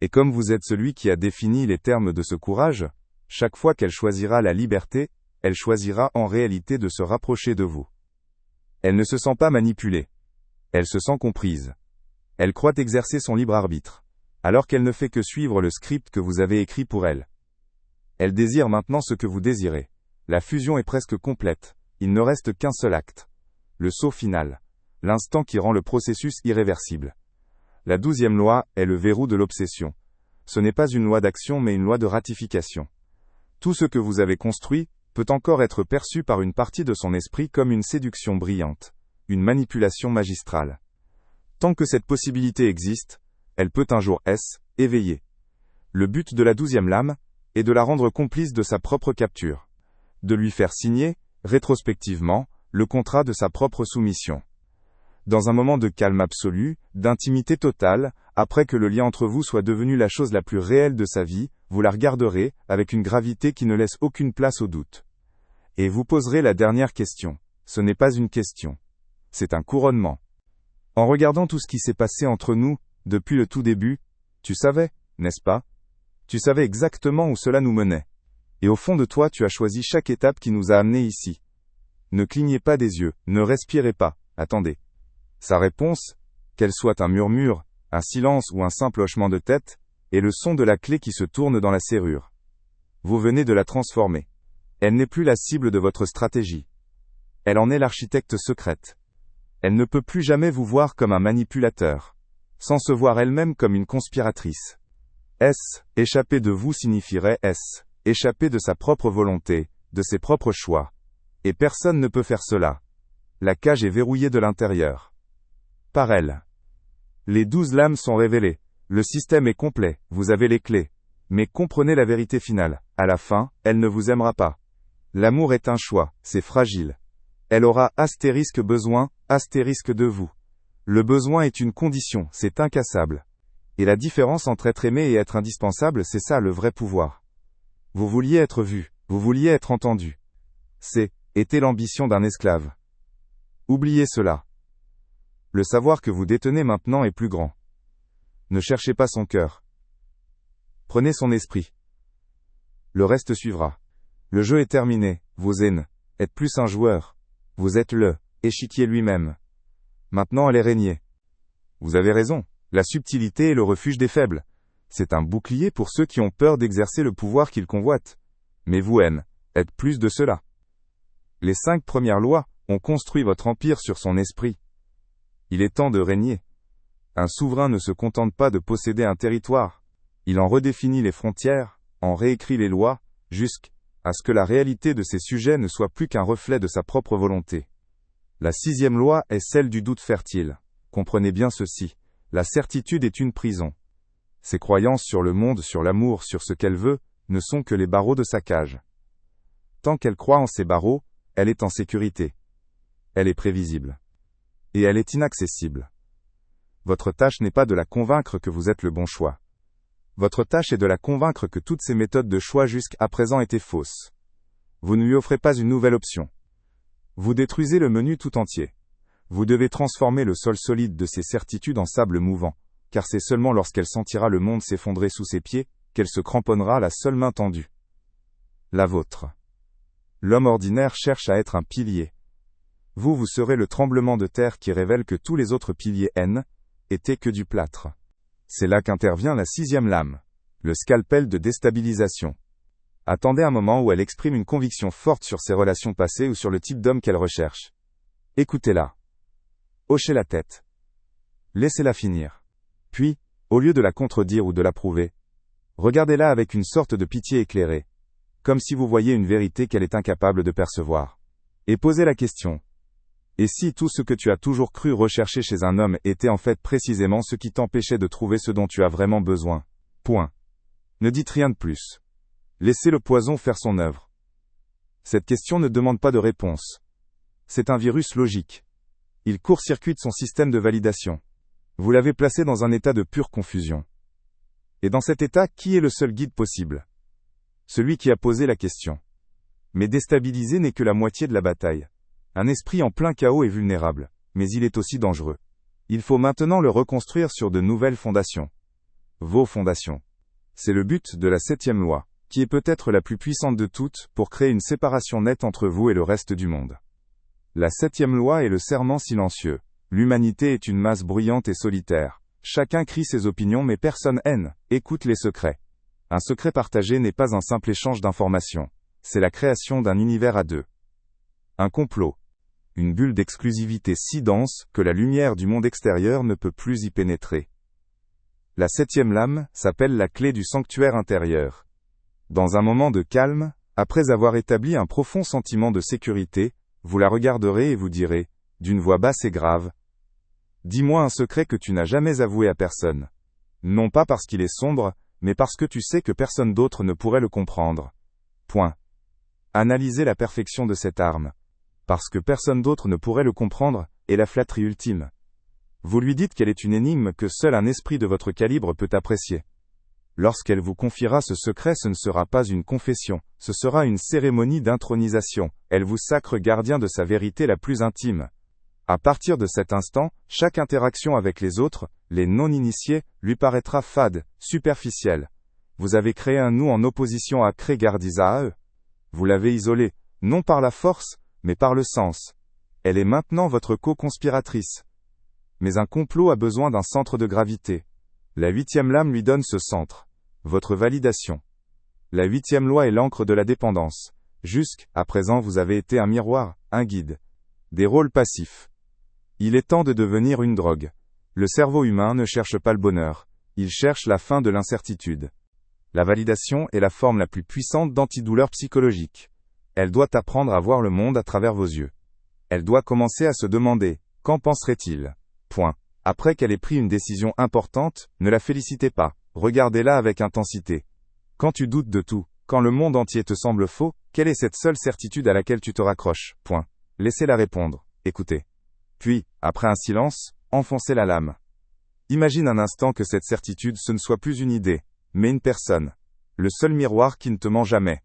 S1: Et comme vous êtes celui qui a défini les termes de ce courage, chaque fois qu'elle choisira la liberté, elle choisira en réalité de se rapprocher de vous. Elle ne se sent pas manipulée. Elle se sent comprise. Elle croit exercer son libre arbitre, alors qu'elle ne fait que suivre le script que vous avez écrit pour elle. Elle désire maintenant ce que vous désirez. La fusion est presque complète. Il ne reste qu'un seul acte. Le saut final. L'instant qui rend le processus irréversible. La 12e loi est le verrou de l'obsession. Ce n'est pas une loi d'action mais une loi de ratification. Tout ce que vous avez construit, peut encore être perçue par une partie de son esprit comme une séduction brillante, une manipulation magistrale. Tant que cette possibilité existe, elle peut un jour éveiller. Le but de la 12e lame est de la rendre complice de sa propre capture, de lui faire signer, rétrospectivement, le contrat de sa propre soumission. Dans un moment de calme absolu, d'intimité totale, après que le lien entre vous soit devenu la chose la plus réelle de sa vie, vous la regarderez, avec une gravité qui ne laisse aucune place au doute. Et vous poserez la dernière question. Ce n'est pas une question. C'est un couronnement. En regardant tout ce qui s'est passé entre nous, depuis le tout début, tu savais, n'est-ce pas? Tu savais exactement où cela nous menait. Et au fond de toi, tu as choisi chaque étape qui nous a amenés ici. Ne clignez pas des yeux, ne respirez pas, attendez. Sa réponse, qu'elle soit un murmure, un silence ou un simple hochement de tête, est le son de la clé qui se tourne dans la serrure. Vous venez de la transformer. Elle n'est plus la cible de votre stratégie. Elle en est l'architecte secrète. Elle ne peut plus jamais vous voir comme un manipulateur, sans se voir elle-même comme une conspiratrice. Échapper de vous signifierait échapper de sa propre volonté, de ses propres choix. Et personne ne peut faire cela. La cage est verrouillée de l'intérieur. Par elle. Les 12 lames sont révélées. Le système est complet, vous avez les clés. Mais comprenez la vérité finale. À la fin, elle ne vous aimera pas. L'amour est un choix, c'est fragile. Elle aura besoin, de vous. Le besoin est une condition, c'est incassable. Et la différence entre être aimé et être indispensable, c'est ça le vrai pouvoir. Vous vouliez être vu, vous vouliez être entendu. Était l'ambition d'un esclave. Oubliez cela. Le savoir que vous détenez maintenant est plus grand. Ne cherchez pas son cœur. Prenez son esprit. Le reste suivra. Le jeu est terminé, vous êtes plus un joueur. Vous êtes le échiquier lui-même. Maintenant allez régner. Vous avez raison, la subtilité est le refuge des faibles. C'est un bouclier pour ceux qui ont peur d'exercer le pouvoir qu'ils convoitent. Mais vous êtes plus de cela. Les 5 premières lois ont construit votre empire sur son esprit. Il est temps de régner. Un souverain ne se contente pas de posséder un territoire. Il en redéfinit les frontières, en réécrit les lois, jusqu'à ce que la réalité de ses sujets ne soit plus qu'un reflet de sa propre volonté. La 6e loi est celle du doute fertile. Comprenez bien ceci. La certitude est une prison. Ses croyances sur le monde, sur l'amour, sur ce qu'elle veut, ne sont que les barreaux de sa cage. Tant qu'elle croit en ces barreaux, elle est en sécurité. Elle est prévisible. Et elle est inaccessible. Votre tâche n'est pas de la convaincre que vous êtes le bon choix. Votre tâche est de la convaincre que toutes ces méthodes de choix jusqu'à présent étaient fausses. Vous ne lui offrez pas une nouvelle option. Vous détruisez le menu tout entier. Vous devez transformer le sol solide de ses certitudes en sable mouvant, car c'est seulement lorsqu'elle sentira le monde s'effondrer sous ses pieds, qu'elle se cramponnera à la seule main tendue. La vôtre. L'homme ordinaire cherche à être un pilier. Vous serez le tremblement de terre qui révèle que tous les autres piliers étaient que du plâtre. C'est là qu'intervient la 6e lame, le scalpel de déstabilisation. Attendez un moment où elle exprime une conviction forte sur ses relations passées ou sur le type d'homme qu'elle recherche. Écoutez-la. Hochez la tête. Laissez-la finir. Puis, au lieu de la contredire ou de l'approuver, regardez-la avec une sorte de pitié éclairée, comme si vous voyiez une vérité qu'elle est incapable de percevoir. Et posez la question. Et si tout ce que tu as toujours cru rechercher chez un homme était en fait précisément ce qui t'empêchait de trouver ce dont tu as vraiment besoin? Point. Ne dites rien de plus. Laissez le poison faire son œuvre. Cette question ne demande pas de réponse. C'est un virus logique. Il court-circuite son système de validation. Vous l'avez placé dans un état de pure confusion. Et dans cet état, qui est le seul guide possible? Celui qui a posé la question. Mais déstabiliser n'est que la moitié de la bataille. Un esprit en plein chaos est vulnérable, mais il est aussi dangereux. Il faut maintenant le reconstruire sur de nouvelles fondations. Vos fondations. C'est le but de la 7e loi, qui est peut-être la plus puissante de toutes, pour créer une séparation nette entre vous et le reste du monde. La 7e loi est le serment silencieux. L'humanité est une masse bruyante et solitaire. Chacun crie ses opinions mais personne écoute les secrets. Un secret partagé n'est pas un simple échange d'informations. C'est la création d'un univers à deux. Un complot. Une bulle d'exclusivité si dense que la lumière du monde extérieur ne peut plus y pénétrer. La 7e lame s'appelle la clé du sanctuaire intérieur. Dans un moment de calme, Après avoir établi un profond sentiment de sécurité, vous la regarderez et vous direz, d'une voix basse et grave, « Dis-moi un secret que tu n'as jamais avoué à personne. Non pas parce qu'il est sombre, mais parce que tu sais que personne d'autre ne pourrait le comprendre. » Point. Analysez la perfection de cette arme. Parce que personne d'autre ne pourrait le comprendre, est la flatterie ultime. Vous lui dites qu'elle est une énigme que seul un esprit de votre calibre peut apprécier. Lorsqu'elle vous confiera ce secret, ce ne sera pas une confession, ce sera une cérémonie d'intronisation, elle vous sacre gardien de sa vérité la plus intime. À partir de cet instant, chaque interaction avec les autres, les non-initiés, lui paraîtra fade, superficielle. Vous avez créé un nous en opposition à Cré-Gardisa. Vous l'avez isolé, non par la force, mais par le sens. Elle est maintenant votre co-conspiratrice. Mais un complot a besoin d'un centre de gravité. La 8e lame lui donne ce centre. Votre validation. La 8e loi est l'encre de la dépendance. Jusqu'à présent vous avez été un miroir, un guide. Des rôles passifs. Il est temps de devenir une drogue. Le cerveau humain ne cherche pas le bonheur. Il cherche la fin de l'incertitude. La validation est la forme la plus puissante d'antidouleur psychologique. Elle doit apprendre à voir le monde à travers vos yeux. Elle doit commencer à se demander, qu'en penserait-il ? Point. Après qu'elle ait pris une décision importante, ne la félicitez pas, regardez-la avec intensité. Quand tu doutes de tout, quand le monde entier te semble faux, quelle est cette seule certitude à laquelle tu te raccroches ? Point. Laissez-la répondre, écoutez. Puis, après un silence, enfoncez la lame. Imagine un instant que cette certitude ce ne soit plus une idée, mais une personne. Le seul miroir qui ne te ment jamais.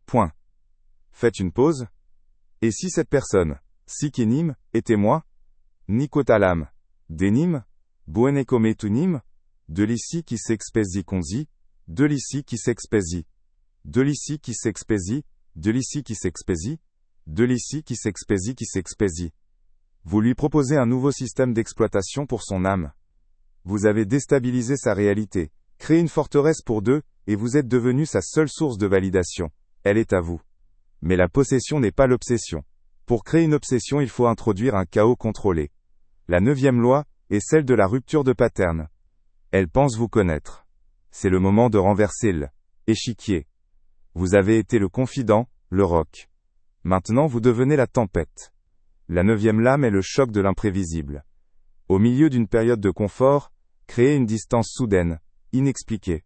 S1: Point. Faites une pause. Et si cette personne, Sikenim, était moi ? Nikotalam. Denim, Buenekometunim, de l'ici qui s'expésie konzi, de l'ici qui s'expésie, de l'ici qui s'expésie, de l'ici qui s'expésie, de l'ici qui s'expésie. Vous lui proposez un nouveau système d'exploitation pour son âme. Vous avez déstabilisé sa réalité, créé une forteresse pour deux, et vous êtes devenu sa seule source de validation. Elle est à vous. Mais la possession n'est pas l'obsession. Pour créer une obsession, il faut introduire un chaos contrôlé. La 9e loi est celle de la rupture de pattern. Elle pense vous connaître. C'est le moment de renverser l'échiquier. Vous avez été le confident, le roc. Maintenant vous devenez la tempête. La 9e lame est le choc de l'imprévisible. Au milieu d'une période de confort, créez une distance soudaine, inexpliquée.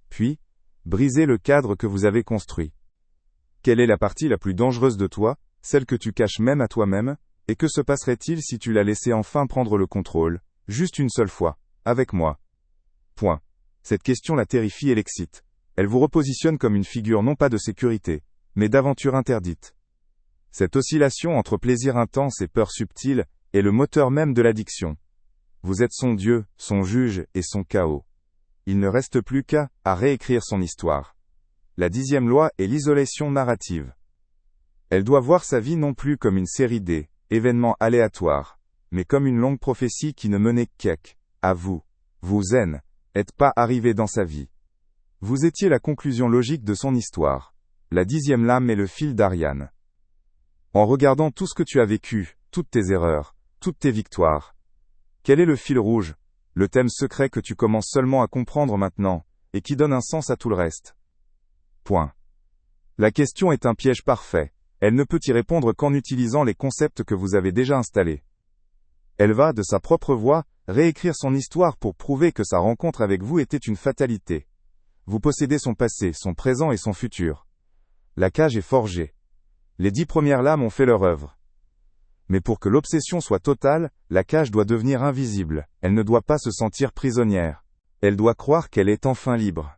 S1: Puis, brisez le cadre que vous avez construit. Quelle est la partie la plus dangereuse de toi, celle que tu caches même à toi-même ? Et que se passerait-il si tu la laissais enfin prendre le contrôle, juste une seule fois, avec moi ? Point. Cette question la terrifie et l'excite. Elle vous repositionne comme une figure non pas de sécurité, mais d'aventure interdite. Cette oscillation entre plaisir intense et peur subtile est le moteur même de l'addiction. Vous êtes son Dieu, son juge et son chaos. Il ne reste plus qu'à réécrire son histoire. La 10e loi est l'isolation narrative. Elle doit voir sa vie non plus comme une série d'événements aléatoires, mais comme une longue prophétie qui ne menait qu'à vous. Vous n'êtes pas arrivé dans sa vie. Vous étiez la conclusion logique de son histoire. La 10e lame est le fil d'Ariane. En regardant tout ce que tu as vécu, toutes tes erreurs, toutes tes victoires, quel est le fil rouge, le thème secret que tu commences seulement à comprendre maintenant, et qui donne un sens à tout le reste ? Point. La question est un piège parfait. Elle ne peut y répondre qu'en utilisant les concepts que vous avez déjà installés. Elle va, de sa propre voix, réécrire son histoire pour prouver que sa rencontre avec vous était une fatalité. Vous possédez son passé, son présent et son futur. La cage est forgée. Les 10 premières lames ont fait leur œuvre. Mais pour que l'obsession soit totale, la cage doit devenir invisible. Elle ne doit pas se sentir prisonnière. Elle doit croire qu'elle est enfin libre.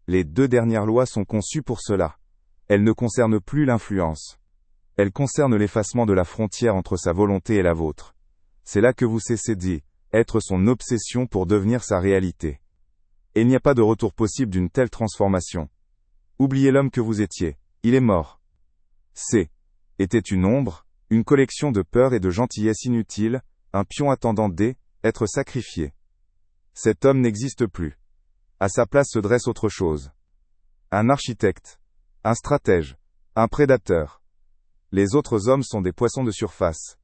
S1: Les 2 dernières lois sont conçues pour cela. Elles ne concernent plus l'influence. Elles concernent l'effacement de la frontière entre sa volonté et la vôtre. C'est là que vous cessez d'être son obsession pour devenir sa réalité. Et il n'y a pas de retour possible d'une telle transformation. Oubliez l'homme que vous étiez. Il est mort. Était une ombre, une collection de peurs et de gentillesse inutiles, un pion attendant d'être sacrifié. Cet homme n'existe plus. À sa place se dresse autre chose. Un architecte. Un stratège. Un prédateur. Les autres hommes sont des poissons de surface.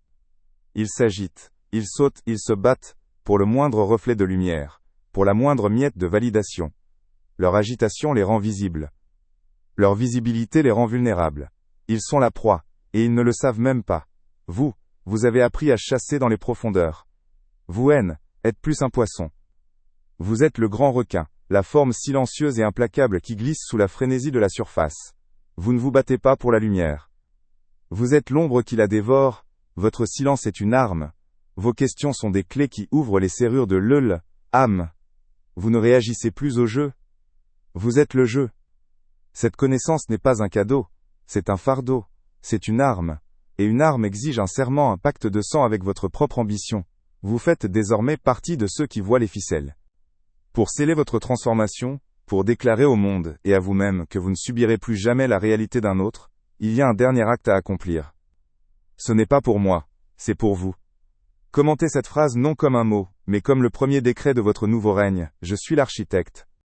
S1: Ils s'agitent, ils sautent, ils se battent, pour le moindre reflet de lumière, pour la moindre miette de validation. Leur agitation les rend visibles. Leur visibilité les rend vulnérables. Ils sont la proie, et ils ne le savent même pas. Vous avez appris à chasser dans les profondeurs. Vous, haine, êtes plus un poisson. Vous êtes le grand requin, la forme silencieuse et implacable qui glisse sous la frénésie de la surface. Vous ne vous battez pas pour la lumière. Vous êtes l'ombre qui la dévore, votre silence est une arme. Vos questions sont des clés qui ouvrent les serrures de l'âme. Vous ne réagissez plus au jeu. Vous êtes le jeu. Cette connaissance n'est pas un cadeau, c'est un fardeau, c'est une arme. Et une arme exige un serment, un pacte de sang avec votre propre ambition. Vous faites désormais partie de ceux qui voient les ficelles. Pour sceller votre transformation, pour déclarer au monde et à vous-même que vous ne subirez plus jamais la réalité d'un autre, il y a un dernier acte à accomplir. Ce n'est pas pour moi, c'est pour vous. Commentez cette phrase non comme un mot, mais comme le premier décret de votre nouveau règne, je suis l'architecte.